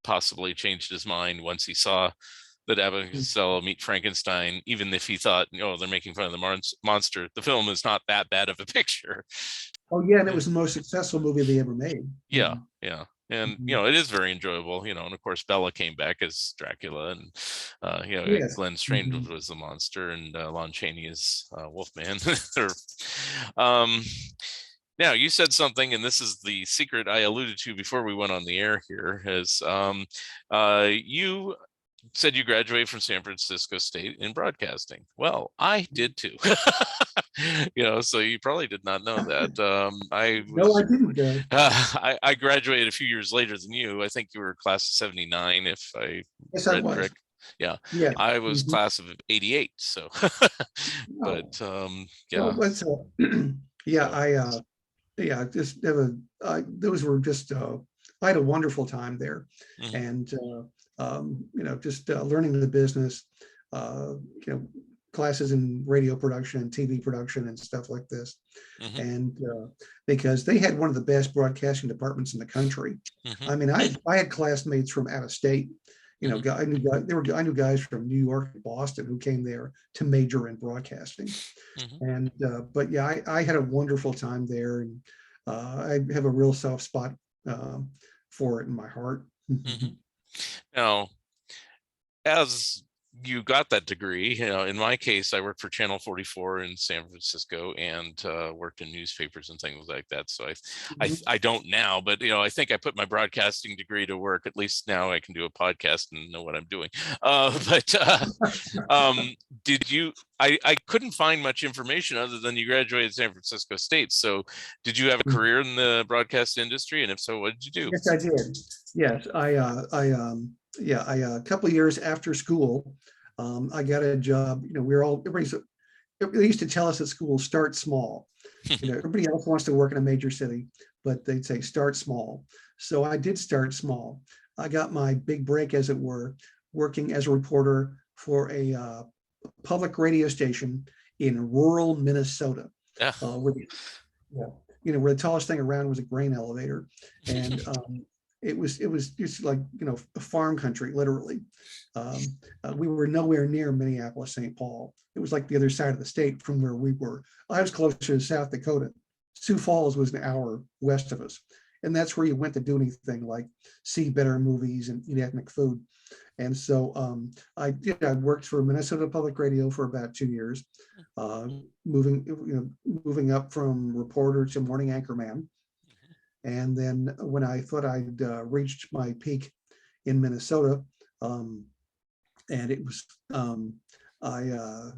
possibly changed his mind once he saw that Abbott and Costello meet Frankenstein, even if he thought, they're making fun of the monster. The film is not that bad of a picture. Oh yeah, and it was the most successful movie they ever made. Yeah. And it is very enjoyable, and of course Bella came back as Dracula, and Glenn Strange was the monster, and Lon Chaney is Wolfman. Now, you said something, and this is the secret I alluded to before we went on the air here, is you said you graduated from San Francisco State in broadcasting. Well, I did too. So you probably did not know that. No, I didn't. I graduated a few years later than you. I think you were class of 79, if I read correct. Yeah. I was class of 88. So, but just those were just I had a wonderful time there, and just learning the business, classes in radio production and TV production and stuff like this, and because they had one of the best broadcasting departments in the country. I mean, I had classmates from out of state. I knew guys from New York and Boston who came there to major in broadcasting, and but yeah, I had a wonderful time there, and I have a real soft spot for it in my heart. Now, as you got that degree. In my case, I worked for Channel 44 in San Francisco and worked in newspapers and things like that. So I don't now, but I think I put my broadcasting degree to work. At least now I can do a podcast and know what I'm doing. But did you? I couldn't find much information other than you graduated San Francisco State. So did you have a career in the broadcast industry? And if so, what did you do? Yes, I did. Yes, a couple of years after school, I got a job. They used to tell us at school, start small. Everybody else wants to work in a major city, but they'd say start small. So I did start small. I got my big break, as it were, working as a reporter for a public radio station in rural Minnesota, Yeah. where the tallest thing around was a grain elevator, and it was just like a farm country, literally. We were nowhere near Minneapolis, St. Paul. It was like the other side of the state from where we were. I was closer to South Dakota. Sioux Falls was an hour west of us, and that's where you went to do anything like see better movies and eat ethnic food. And so I worked for Minnesota Public Radio for about 2 years, moving up from reporter to morning anchorman. And then when I thought I'd reached my peak in Minnesota, and it was I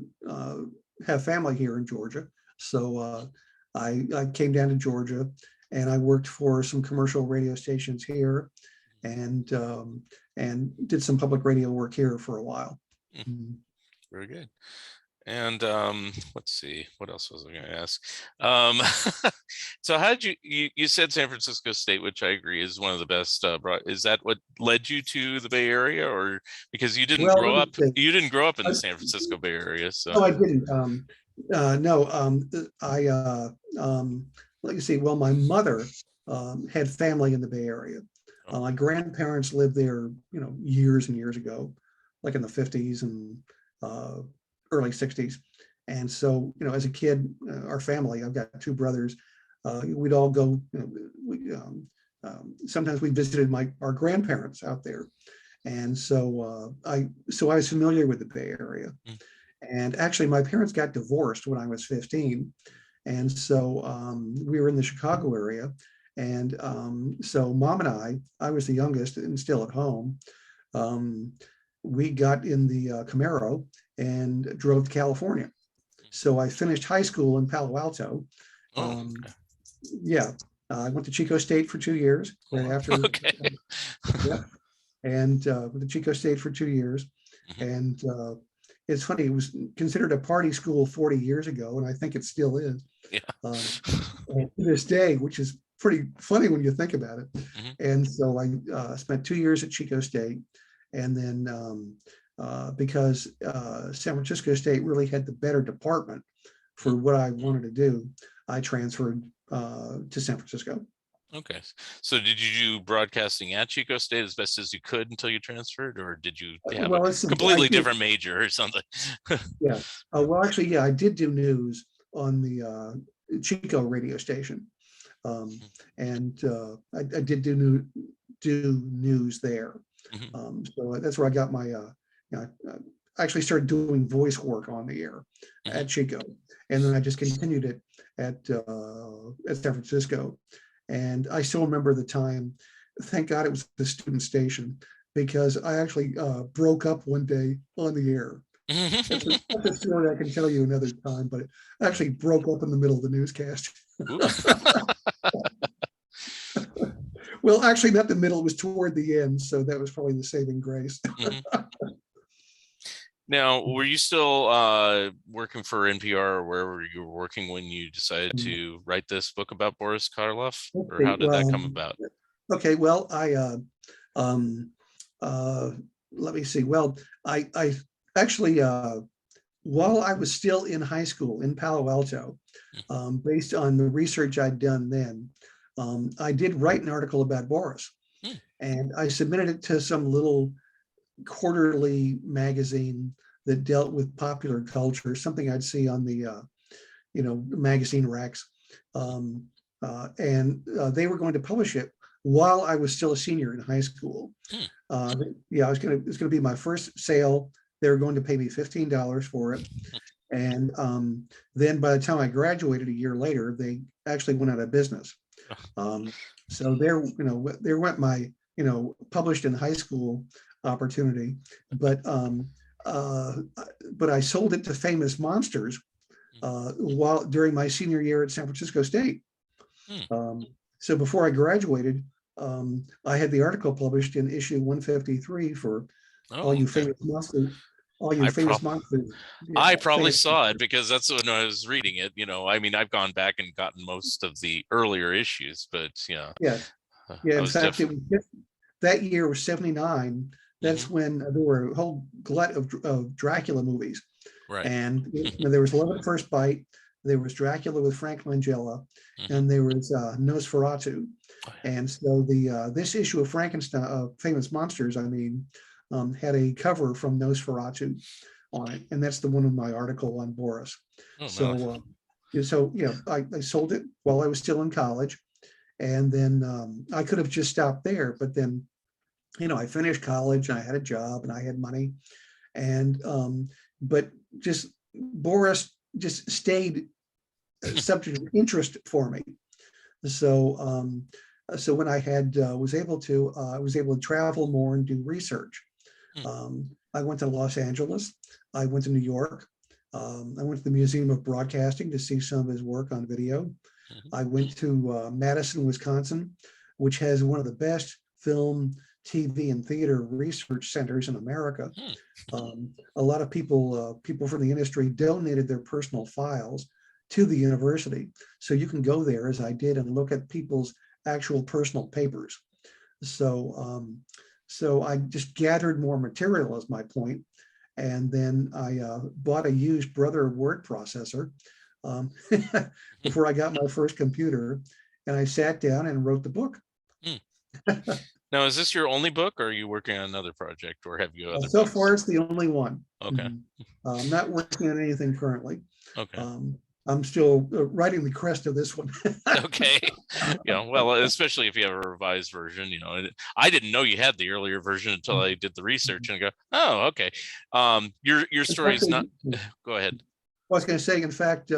have family here in Georgia, so I came down to Georgia, and I worked for some commercial radio stations here, and did some public radio work here for a while. Very good. And let's see, what else was I going to ask? So how did you said San Francisco State, which I agree is one of the best. Is that what led you to the Bay Area, or because you didn't grow up in the San Francisco Bay Area? So no, I didn't. No, let me see. Well, my mother had family in the Bay Area. My grandparents lived there, years and years ago, like in the 50s and early 60s. And so, as a kid, our family, I've got 2 brothers, we'd all go, sometimes we visited our grandparents out there. And so I was familiar with the Bay Area. And actually, my parents got divorced when I was 15. And so we were in the Chicago area. And so Mom and I was the youngest and still at home. We got in the Camaro and drove to California. So I finished high school in Palo Alto. I went to Chico State for 2 years right after. And went to Chico State for 2 years. And it's funny, it was considered a party school 40 years ago, and I think it still is. To this day, which is pretty funny when you think about it. And so I spent 2 years at Chico State, and then because San Francisco State really had the better department for what I wanted to do, I transferred to San Francisco. Okay. So did you do broadcasting at Chico State as best as you could until you transferred, or did you have a completely different major or something? Well, actually, I did do news on the Chico radio station. And I did do news there. So that's where I got my, I actually started doing voice work on the air at Chico. And then I just continued it at San Francisco. And I still remember the time, thank God it was the student station, because I actually broke up one day on the air. That's a story I can tell you another time, but it actually broke up in the middle of the newscast. Well, actually not the middle, it was toward the end, so that was probably the saving grace. Now, were you still working for NPR or wherever you were working when you decided to write this book about Boris Karloff, or how did that come about? Okay, well, let me see. Well, I actually, while I was still in high school in Palo Alto, based on the research I'd done then, I did write an article about Boris, and I submitted it to some little quarterly magazine that dealt with popular culture, something I'd see on the magazine racks, and they were going to publish it while I was still a senior in high school. It was going to be my first sale they were going to pay me $15 for it. And then by the time I graduated a year later, they actually went out of business. So there, there went my, published in high school opportunity, but I sold it to Famous Monsters during my senior year at San Francisco State. So before I graduated, I had the article published in issue 153 for all you famous monsters. All you famous monsters. Yeah, I probably saw it because that's when I was reading it. I mean, I've gone back and gotten most of the earlier issues, but yeah. In fact, it was just, that year was 79. That's when there were a whole glut of Dracula movies. Right. And there was Love at First Bite, there was Dracula with Frank Langella, and there was Nosferatu. And so this issue of Frankenstein, Famous Monsters, had a cover from Nosferatu on it, and that's the one of my article on Boris. I sold it while I was still in college, and then I could have just stopped there, but then I finished college and I had a job and I had money, and but just Boris just stayed a subject of interest for me. So when I was able to travel more and do research. I went to Los Angeles. I went to New York. I went to the Museum of Broadcasting to see some of his work on video. I went to Madison, Wisconsin, which has one of the best film, TV, and theater research centers in America. A lot of people from the industry donated their personal files to the university. So you can go there, as I did, and look at people's actual personal papers. So I just gathered more material, as my point. And then I bought a used Brother word processor before I got my first computer. And I sat down and wrote the book. Now, is this your only book, or are you working on another project, or have you other so books? Far, it's the only one. Okay. I'm not working on anything currently. Okay. I'm still writing the crest of this one. Okay. Well, especially if you have a revised version, I didn't know you had the earlier version until I did the research and I go, oh, okay. Your story is not, go ahead. I was going to say, in fact,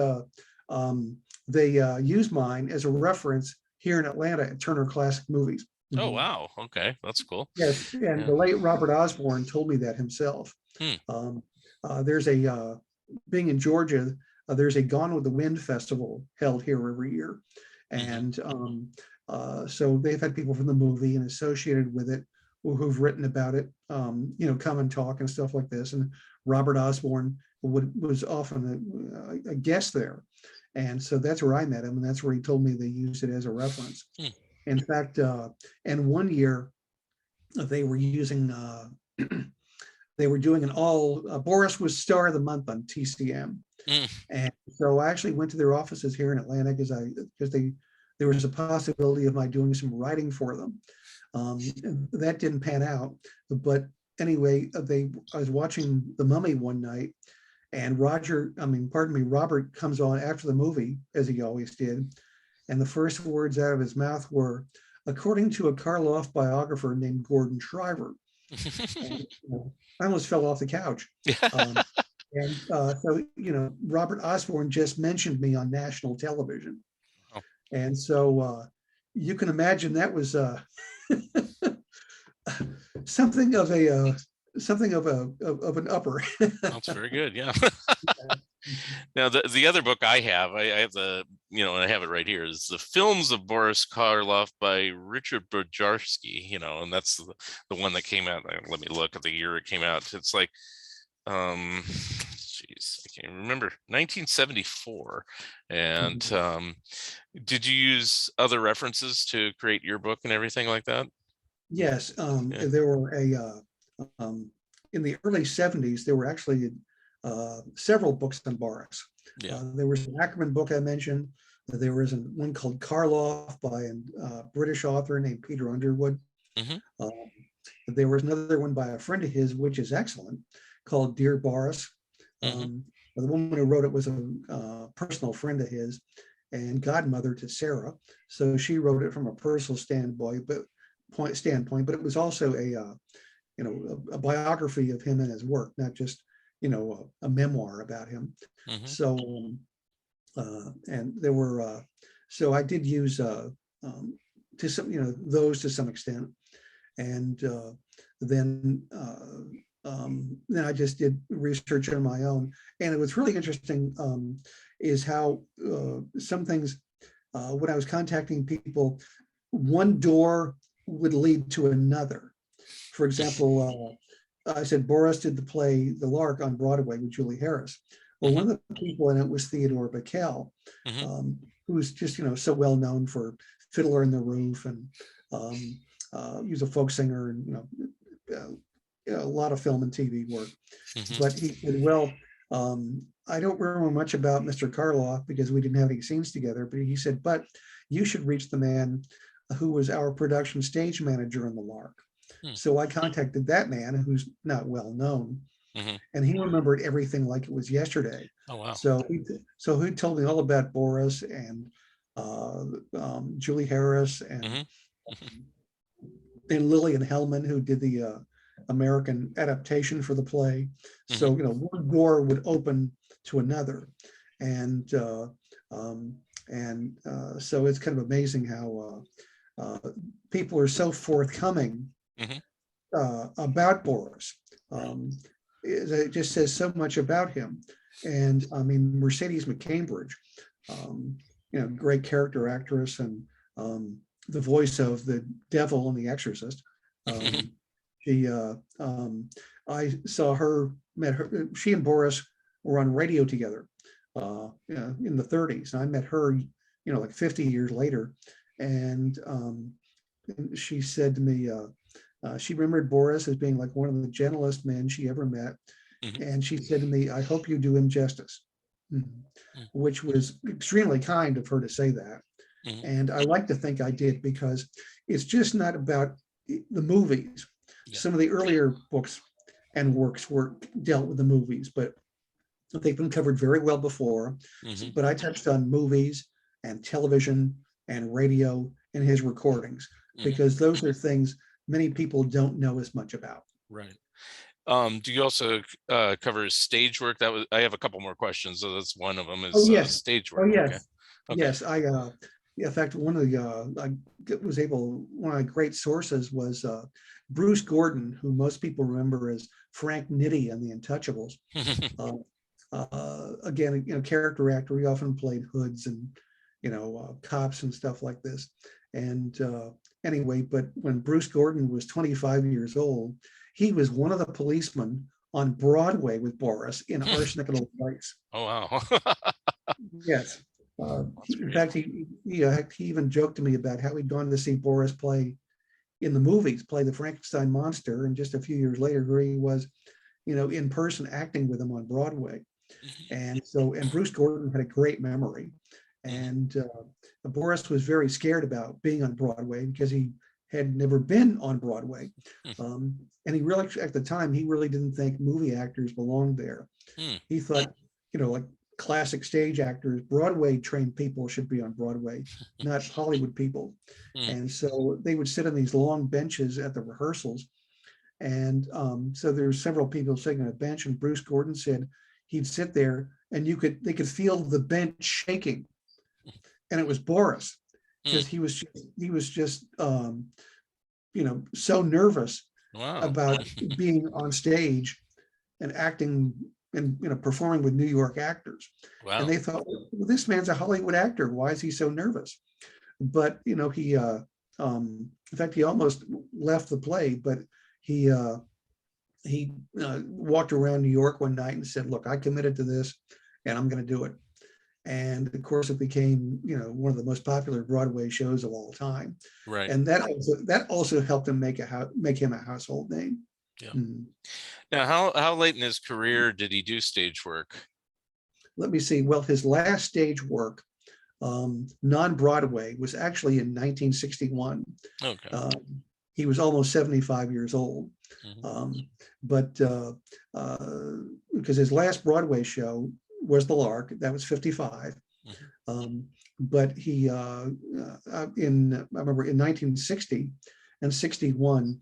they use mine as a reference here in Atlanta at Turner Classic Movies. Oh, wow. Okay. That's cool. Yes. And the late Robert Osborne told me that himself. There's being in Georgia, there's a Gone with the Wind festival held here every year. And so they've had people from the movie and associated with it who've written about it, come and talk and stuff like this. And Robert Osborne was often a guest there. And so that's where I met him. And that's where he told me they used it as a reference. In fact, and one year they were using, they were doing an all, Boris was Star of the Month on TCM. And so I actually went to their offices here in Atlanta because there was a possibility of my doing some writing for them. That didn't pan out, but anyway, I was watching The Mummy one night, and Robert comes on after the movie, as he always did, and the first words out of his mouth were, according to a Karloff biographer named Gord Shriver. And, I almost fell off the couch. And so, Robert Osborne just mentioned me on national television. And so you can imagine that was something of an upper. That's very good. Yeah. Now, the other book I have the, and I have it right here, is The Films of Boris Karloff by Richard Burjarski, and that's the one that came out. Let me look at the year it came out. It's like, geez, I can't remember, 1974. And did you use other references to create your book and everything like that? Yes. There were in the early 70s, there were actually several books on Boris. There was an Ackerman book I mentioned. There was one called Karloff by a British author named Peter Underwood. There was another one by a friend of his, which is excellent, called Dear Boris. The woman who wrote it was a personal friend of his and godmother to Sarah. So she wrote it from a personal standpoint, but it was also a biography of him and his work, not just, a memoir about him. Mhm. So, and there were, so I did use to some, those to some extent. And then then I just did research on my own. And it was really interesting is how some things, when I was contacting people, one door would lead to another. For example, I said Boris did the play The Lark on Broadway with Julie Harris. Well, one of the people in it was Theodore Bickel, Mhm. who's just, so well known for Fiddler in the Roof, and he was a folk singer, and a lot of film and TV work. Mhm. But he said, well, I don't remember much about Mr. Karloff because we didn't have any scenes together, but he said, but you should reach the man who was our production stage manager in The Lark. Hmm. So I contacted that man, who's not well known, Mhm. and he remembered everything like it was yesterday. Oh wow. So he told me all about Boris and Julie Harris Mhm. Mhm. and Lillian Hellman, who did the American adaptation for the play. So, Mhm. one door would open to another. And so it's kind of amazing how people are so forthcoming Mhm. about Boris. Right. It just says so much about him. And I mean, Mercedes McCambridge, um, great character actress, and the voice of the devil in The Exorcist. Um, she, I saw her, met her. She and Boris were on radio together in the 30s. And I met her, like 50 years later, and she said to me, she remembered Boris as being like one of the gentlest men she ever met. Mhm. And she said to me, I hope you do him justice, Mhm. which was extremely kind of her to say that. Mhm. And I like to think I did, because it's just not about the movies. Yeah. Some of the earlier books and works were dealt with the movies, but they've been covered very well before. Mhm. But I touched on movies and television and radio and his recordings, Mhm. because those are things many people don't know as much about. Right. Do you also cover stage work? That was, I have a couple more questions. So that's one of them Oh, is yes. stage Oh, work. Okay. yes. Okay. Yes. In fact, one of the, one of my great sources was Bruce Gordon, who most people remember as Frank Nitti on The Untouchables. Uh, Again, character actor. He often played hoods and, cops and stuff like this. And anyway, but when Bruce Gordon was 25 years old, he was one of the policemen on Broadway with Boris in Arsenic and Old Lace. Oh wow. Yes. That's In great. fact, he even joked to me about how he'd gone to see Boris play in the movies, play the Frankenstein monster, and just a few years later, here he was, in person acting with him on Broadway. Mhm. And Bruce Gordon had a great memory, Mhm. and Boris was very scared about being on Broadway because he had never been on Broadway, and he really, at the time, he really didn't think movie actors belonged there. Mhm. He thought, like classic stage actors, Broadway trained people should be on Broadway, not Hollywood people. Mhm. And so they would sit on these long benches at the rehearsals. And so there's several people sitting on a bench, and Bruce Gordon said he'd sit there and they could feel the bench shaking. And it was Boris, Mhm. because he was just so nervous Wow. about being on stage and acting and performing with New York actors. And Wow. they thought, well, this man's a Hollywood actor. Why is he so nervous? But he in fact, he almost left the play, but he walked around New York one night and said, look, I committed to this and I'm going to do it. And of course, it became, one of the most popular Broadway shows of all time. Right. And that also helped him make him a household name. Yeah. Hmm. Now, how late in his career did he do stage work? Let me see. Well, his last stage work, non-Broadway, was actually in 1961. Okay. He was almost 75 years old. Mhm. But because his last Broadway show was The Lark, that was 55. Mhm. But I remember in 1960 and 61,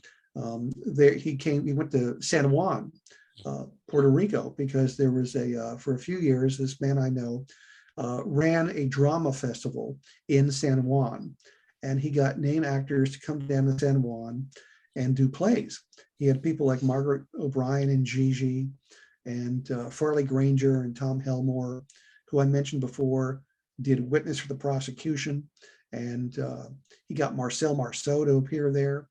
There he went to San Juan, Puerto Rico, because there was for a few years, this man I know ran a drama festival in San Juan, and he got name actors to come down to San Juan and do plays. He had people like Margaret O'Brien and Gigi and Farley Granger and Tom Helmore, who I mentioned before, did witness for the prosecution. And he got Marcel Marceau to appear there.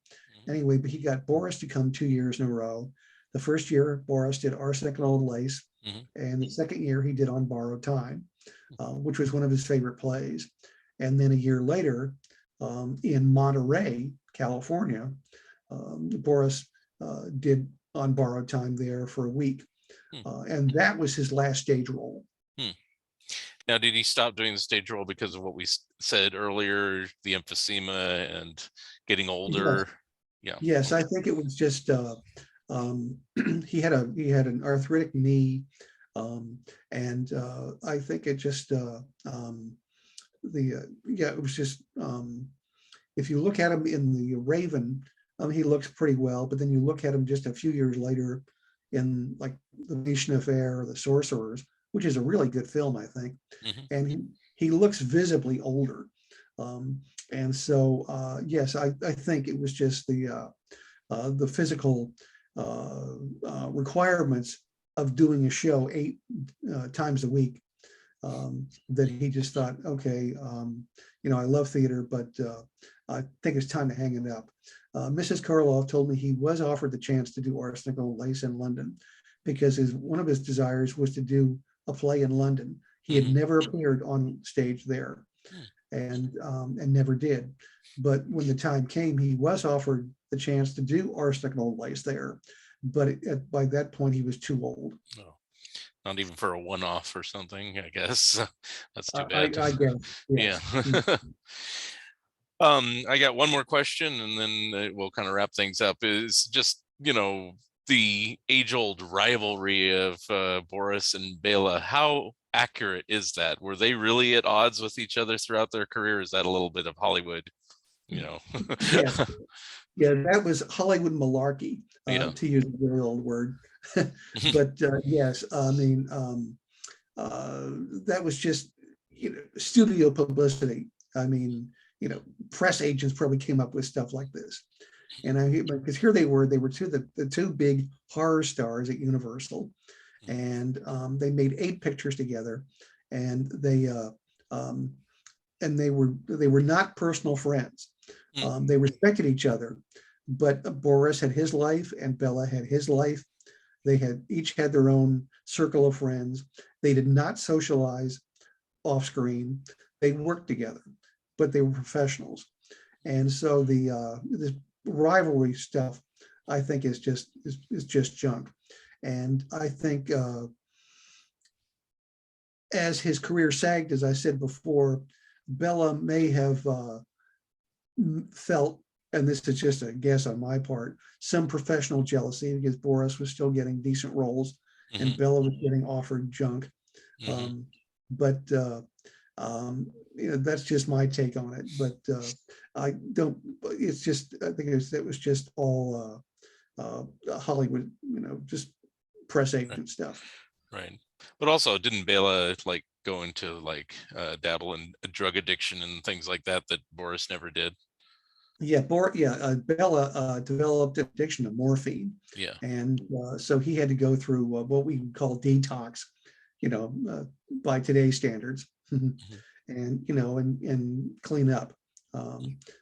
Anyway, but he got Boris to come 2 years in a row. The first year, Boris did Arsenic and Old Lace. And the second year, he did On Borrowed Time, which was one of his favorite plays. And then a year later, in Monterey, California, Boris did On Borrowed Time there for a week. And that was his last stage role. Now, did he stop doing the stage role because of what we said earlier, the emphysema and getting older? Yes. Yes, I think it was just he had an arthritic knee, and I think it just it was just if you look at him in the Raven, he looks pretty well, but then you look at him just a few years later in like the Nation Affair or the Sorcerers, which is a really good film, I think, and he looks visibly older. And so, yes, I think it was just the physical requirements of doing a show 8 times a week, that he just thought, okay, I love theater, but I think it's time to hang it up. Mrs. Karloff told me he was offered the chance to do Arsenic and Old Lace in London because one of his desires was to do a play in London. He had never appeared on stage there, and never did. But when the time came, he was offered the chance to do Arsenic and Old Lace there, but by that point he was too old. Oh, not even for a one-off or something, I guess. That's too bad. I guess. Yes. Yeah. I got one more question, and then we'll kind of wrap things up. Is just the age-old rivalry of Boris and Bela. How accurate is that? Were they really at odds with each other throughout their career? Is that a little bit of Hollywood? Yes. Yeah, that was Hollywood malarkey, to use a very old word. But yes, I mean, that was just studio publicity. I mean, press agents probably came up with stuff like this. And because here they were the two big horror stars at Universal, and they made 8 pictures together, and they were not personal friends. They respected each other, but Boris had his life and Bela had his life. They each had their own circle of friends. They did not socialize off screen. They worked together, but they were professionals. And so this rivalry stuff, I think, is just junk. And I think as his career sagged, as I said before, Bela may have felt, and this is just a guess on my part, some professional jealousy because Boris was still getting decent roles and Bela was getting offered junk. But that's just my take on it. But I don't. It's just, I think it was just all Hollywood, just press agent stuff. Right. But also, didn't Bela go into dabble in drug addiction and things like that Boris never did? Yeah, Bela developed addiction to morphine. Yeah. And so he had to go through what we would call detox, by today's standards, and and clean up.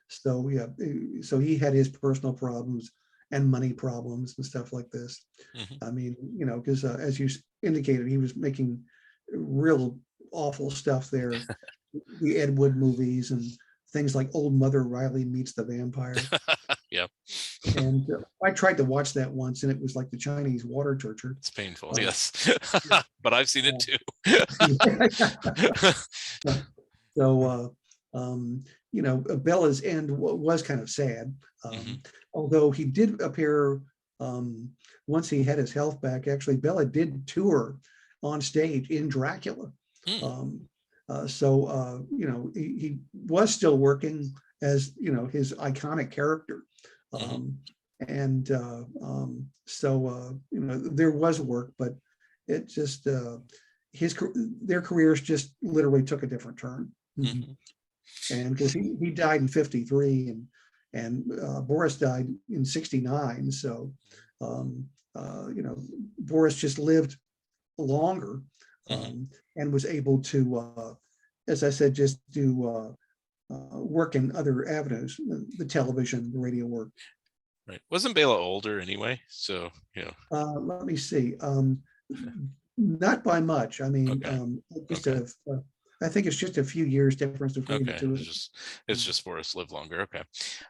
So yeah, so he had his personal problems and money problems and stuff like this. I mean, because as you indicated, he was making real awful stuff there, the Ed Wood movies and things like Old Mother Riley Meets the Vampire. Yep. And I tried to watch that once, and it was like the Chinese water torture. It's painful, yes. But I've seen it too. So, Bela's end was kind of sad. Although he did appear, once he had his health back, actually, Bela did tour on stage in Dracula. So, he was still working as, his iconic character. And there was work, but it just their careers just literally took a different turn. Mm-hmm. And because he died in 53 and Boris died in 69. So, Boris just lived longer and was able to, as I said, just do work in other avenues, the television, the radio work. Right. Wasn't Bela older anyway? So, Let me see. Not by much. I mean, Okay. I think it's just a few years difference between the Okay. two. It's just Boris lived longer. Okay.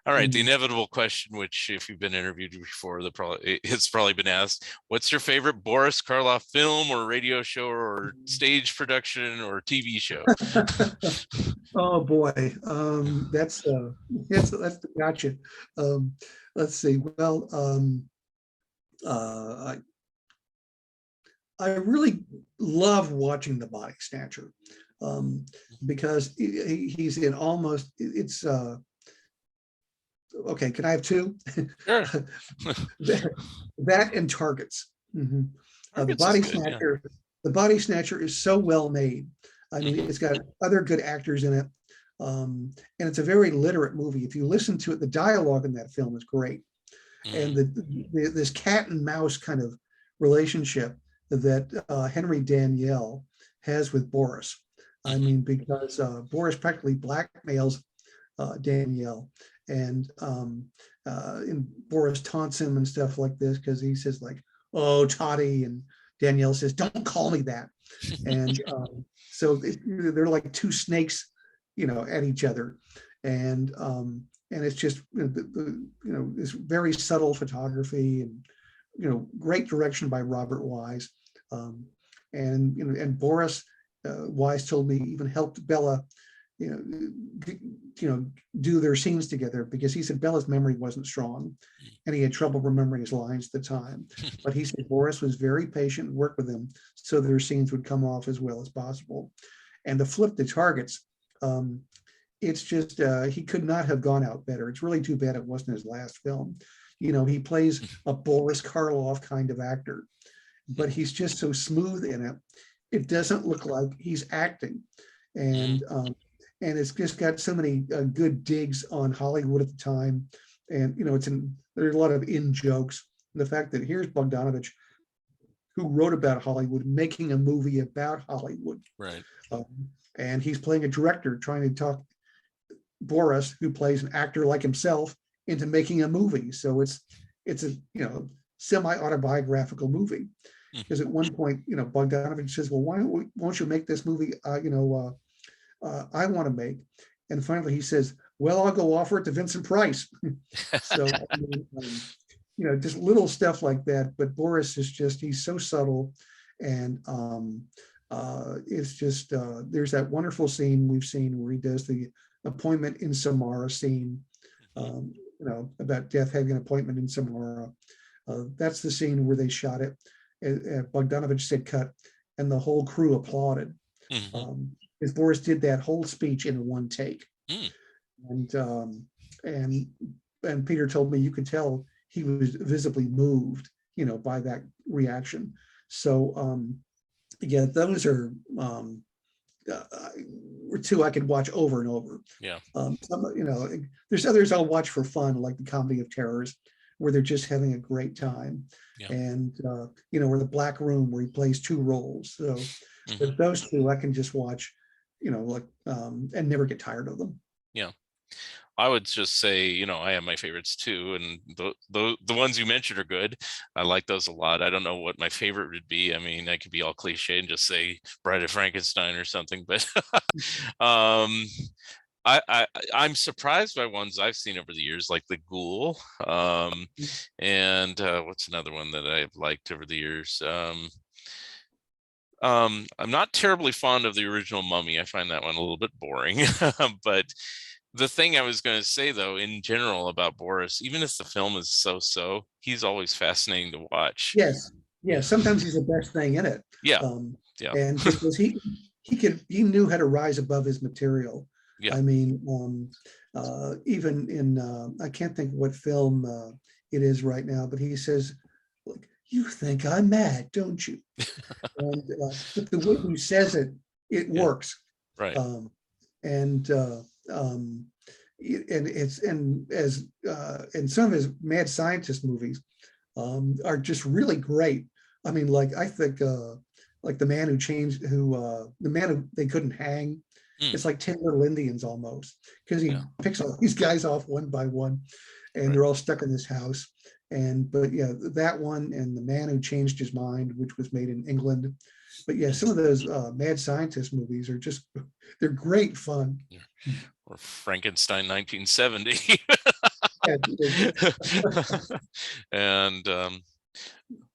All right. The inevitable question, which if you've been interviewed before, it's probably been asked, what's your favorite Boris Karloff film or radio show or stage production or TV show? Oh boy. That's the gotcha. Let's see. Well, I really love watching The Body Snatcher, because he's in almost, it's okay, can I have two? Sure. that and Targets. The Targets Body is good, yeah. Snatcher, The Body Snatcher is so well made. I mean, it's got other good actors in it, and it's a very literate movie. If you listen to it, the dialogue in that film is great, and this cat and mouse kind of relationship that Henry Daniell has with Boris. I mean, because Boris practically blackmails Danielle, and Boris taunts him and stuff like this because he says like, "Oh, Toddy," and Danielle says, "Don't call me that." And so they're like two snakes, at each other, and it's just this very subtle photography and great direction by Robert Wise, and Boris Wise told me even helped Bela do their scenes together, because he said Bella's memory wasn't strong and he had trouble remembering his lines at the time. But he said Boris was very patient and worked with him so their scenes would come off as well as possible. And to flip the Targets, it's just he could not have gone out better. It's really too bad it wasn't his last film. He plays a Boris Karloff kind of actor, but he's just so smooth in it. It doesn't look like he's acting. And it's just got so many good digs on Hollywood at the time. And, there's a lot of in jokes. The fact that here's Bogdanovich, who wrote about Hollywood, making a movie about Hollywood. Right. And he's playing a director trying to talk Boris, who plays an actor like himself, into making a movie. So it's a, semi-autobiographical movie. Because at one point, Bogdanovich says, well, won't you make this movie, I want to make? And finally he says, well, I'll go offer it to Vincent Price. So, just little stuff like that. But Boris is just, he's so subtle. And it's just, there's that wonderful scene we've seen where he does the appointment in Samara scene, about Death having an appointment in Samara. That's the scene where they shot it. Bogdanovich said cut, and the whole crew applauded. Because Boris did that whole speech in one take. And Peter told me you could tell he was visibly moved, by that reaction. So again, those are two I could watch over and over. Yeah. There's others I'll watch for fun, like the Comedy of Terrors, where they're just having a great time. Yeah. And or the Black Room, where he plays two roles. So but those two I can just watch, and never get tired of them. Yeah. I would just say, I have my favorites too, and the ones you mentioned are good. I like those a lot. I don't know what my favorite would be. I mean, I could be all cliche and just say Bride of Frankenstein or something, but I'm surprised by ones I've seen over the years, like The Ghoul, and what's another one that I've liked over the years? I'm not terribly fond of the original Mummy. I find that one a little bit boring, but the thing I was going to say, though, in general about Boris, even if the film is so-so, he's always fascinating to watch. Yes. Sometimes he's the best thing in it. Yeah. And because he knew how to rise above his material. Yeah. I mean, even in I can't think what film it is right now. But he says, "Look, you think I'm mad, don't you?" And but the way he says it, it Yeah. works. Right. Um, and it's and as and some of his mad scientist movies are just really great. I mean, like I think like the man who changed, the man who they couldn't hang. Mm, It's like 10 Little Indians almost, because he yeah. picks all these guys off one by one, and Right. they're all stuck in this house. And but yeah, that one and the man who changed his mind, which was made in England. But yeah, some of those mad scientist movies are just they're great fun. Yeah. Or Frankenstein 1970. Yeah, And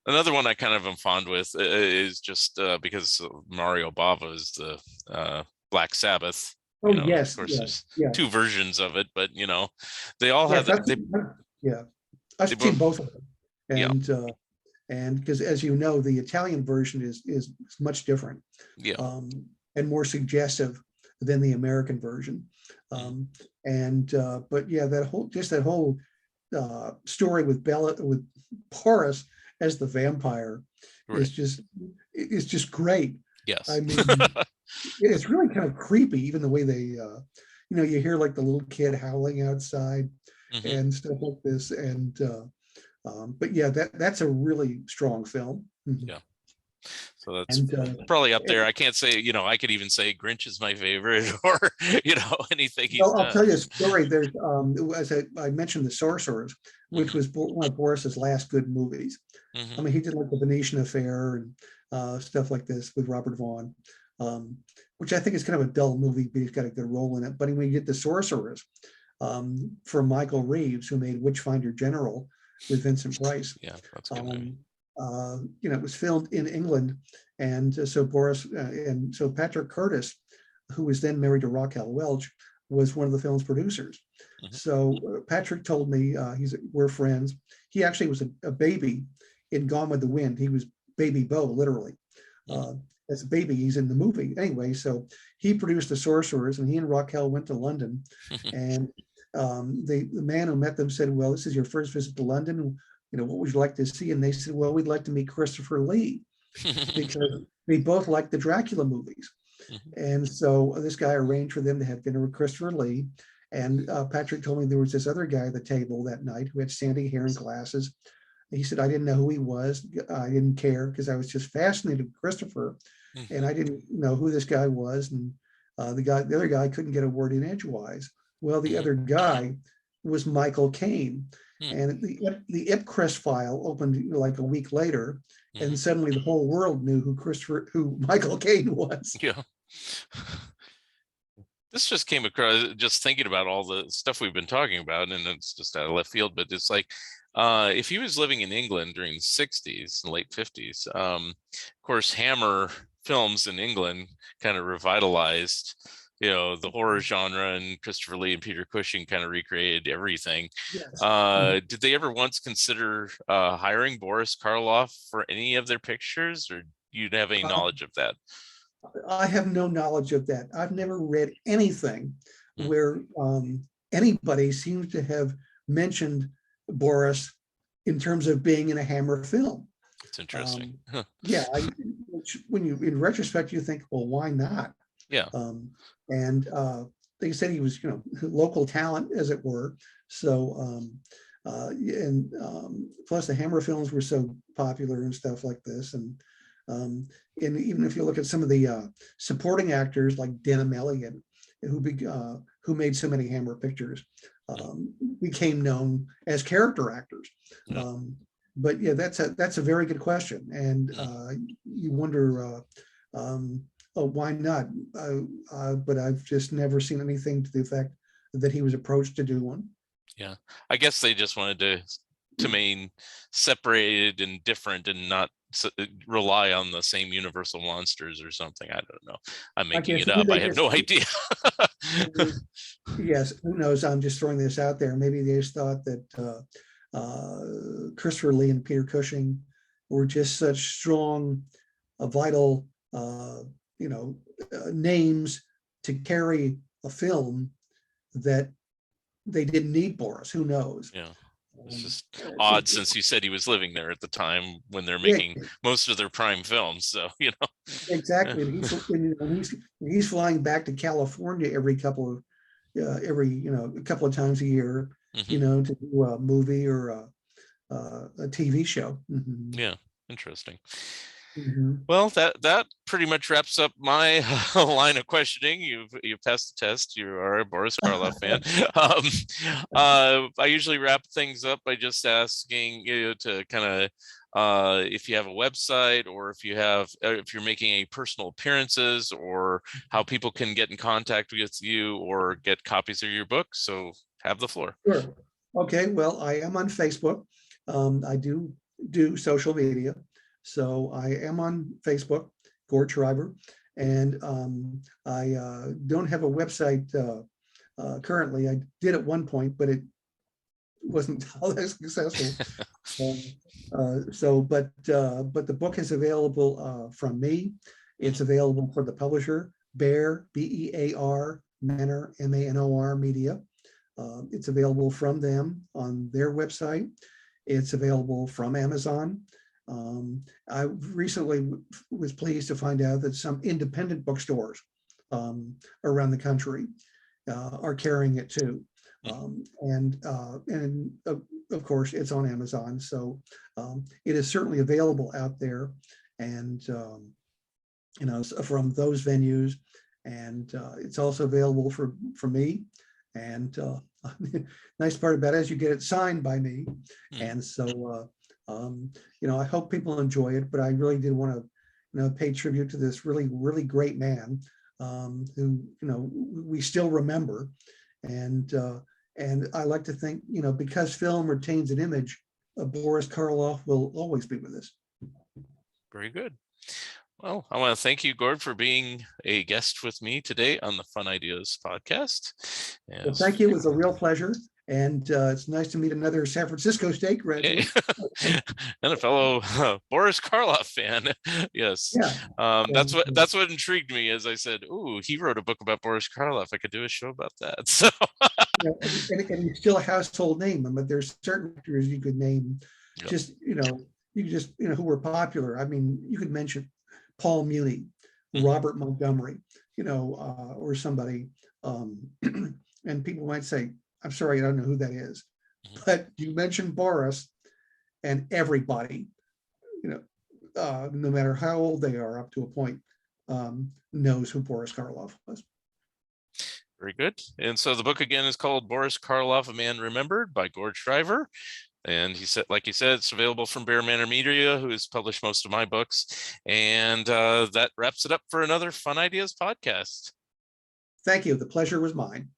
another one I kind of am fond with is just because Mario Bava is the Black Sabbath. oh Of yes, course, yeah, there's yeah, two versions of it, but they all yes. have That's yeah. I've they seen both. both of them, Yeah, and because as you know, the Italian version is much different, yeah, um, and more suggestive than the American version. mm, And but yeah, that whole story with Bella with Boris as the vampire right. is just great. I Yes. mean, it's really kind of creepy, even the way they, you hear like the little kid howling outside Hmm. and stuff like this. And but yeah, that's a really strong film. Mhm. Yeah. So that's And probably up there. I can't say, I could even say Grinch is my favorite or, anything he's well, I'll done. tell you a story. There's as I mentioned, The Sorcerers, which Hmm. was one of Boris's last good movies. I Hmm. mean, he did like the Venetian Affair and stuff like this with Robert Vaughn, um, which I think is kind of a dull movie, but he's got a good role in it. But when you get The Sorcerers from Michael Reeves, who made Witchfinder General with Vincent Price, Yeah, that's a good movie. um, it was filmed in England, and so Boris and so Patrick Curtis, who was then married to Raquel Welch, was one of the film's producers. Hmm. So Patrick told me we're friends. He actually was a baby in Gone with the Wind. He was Baby Bo, literally. Hmm. Uh, as a baby, he's in the movie anyway. So he produced The Sorcerers, and he and Raquel went to London. And the man who met them said, "Well, this is your first visit to London. What would you like to see?" And they said, "Well, we'd like to meet Christopher Lee because we both like the Dracula movies." And so this guy arranged for them to have dinner with Christopher Lee. And Patrick told me there was this other guy at the table that night who had sandy hair and glasses. He said, "I didn't know who he was. I didn't care because I was just fascinated with Christopher, and I didn't know who this guy was." And the other guy couldn't get a word in edgewise. Well, the other guy was Michael Caine, and the Ipcrest file opened like a week later, and suddenly the whole world knew who Michael Caine was. Yeah. This just came across just thinking about all the stuff we've been talking about, and it's just out of left field, but it's like if he was living in England during the 60s and late 50s, of course Hammer films in England kind of revitalized the horror genre, and Christopher Lee and Peter Cushing kind of recreated everything. Yes. Did they ever once consider hiring Boris Karloff for any of their pictures, or you'd have any Uh, knowledge of that? I have no knowledge of that. I've never read anything Hmm. where anybody seems to have mentioned Boris in terms of being in a Hammer film. It's interesting. Um, yeah, when you in retrospect you think, well, why not? Yeah. Um, and they said he was, local talent, as it were. So and plus the Hammer films were so popular and stuff like this, um, and even if you look at some of the supporting actors like Denham Elliott, who made so many Hammer pictures, became known as character actors. Yeah. Um, but yeah, that's a very good question, and you wonder, oh, why not? But I've just never seen anything to the effect that he was approached to do one. Yeah. I guess they just wanted to remain separated and different and not rely on the same universal monsters or something. I don't know. I'm I making guess it maybe up. I they have just, no idea. yes, who knows? I'm just throwing this out there. Maybe they just thought that Christopher Lee and Peter Cushing were just such strong, vital, names to carry a film that they didn't need Boris. Who knows? Yeah. It's just So, odd since you said he was living there at the time when they're yeah, making most of their prime films. So, exactly. And he's flying back to California every couple of a couple of times a year, Mhm. to do a movie or a TV show. Yeah, interesting. Mhm. Well, that pretty much wraps up my line of questioning. You've passed the test. You are a Boris Karloff fan. I usually wrap things up by just asking you to kind of if you have a website or if you're making any personal appearances or how people can get in contact with you or get copies of your book. So have the floor. Sure. Okay. Well, I am on Facebook. I do social media. So I am on Facebook, Gord Shriver, and I don't have a website currently. I did at one point, but it wasn't all that successful. But the book is available from me. It's available for the publisher, Bear, Bear Manor, Manor Media. It's available from them on their website. It's available from Amazon. I recently was pleased to find out that some independent bookstores around the country are carrying it too. And of course, it's on Amazon. So it is certainly available out there. And, from those venues. And it's also available for me. And nice part about it is you get it signed by me. And so, I hope people enjoy it, but I really did want to, pay tribute to this really, really great man who, we still remember. And I like to think, because film retains an image, Boris Karloff will always be with us. Very good. Well, I want to thank you, Gord, for being a guest with me today on the Fun Ideas podcast. Well, thank you. It was a real pleasure. And it's nice to meet another San Francisco State graduate. And a fellow Boris Karloff fan. Yes. Yeah. That's what intrigued me, as I said, "Ooh, he wrote a book about Boris Karloff. I could do a show about that." So and he's still a household name. But there's certain actors you could name just, who were popular. I mean, you could mention Paul Muni, Robert Montgomery, or somebody. And people might say, I'm sorry, I don't know who that is. But you mentioned Boris, and everybody, no matter how old they are, up to a point, knows who Boris Karloff was. Very good. And so the book again is called Boris Karloff, A Man Remembered by Gord Shriver. And he said, like he said, it's available from Bear Manor Media, who has published most of my books. And that wraps it up for another Fun Ideas podcast. Thank you. The pleasure was mine.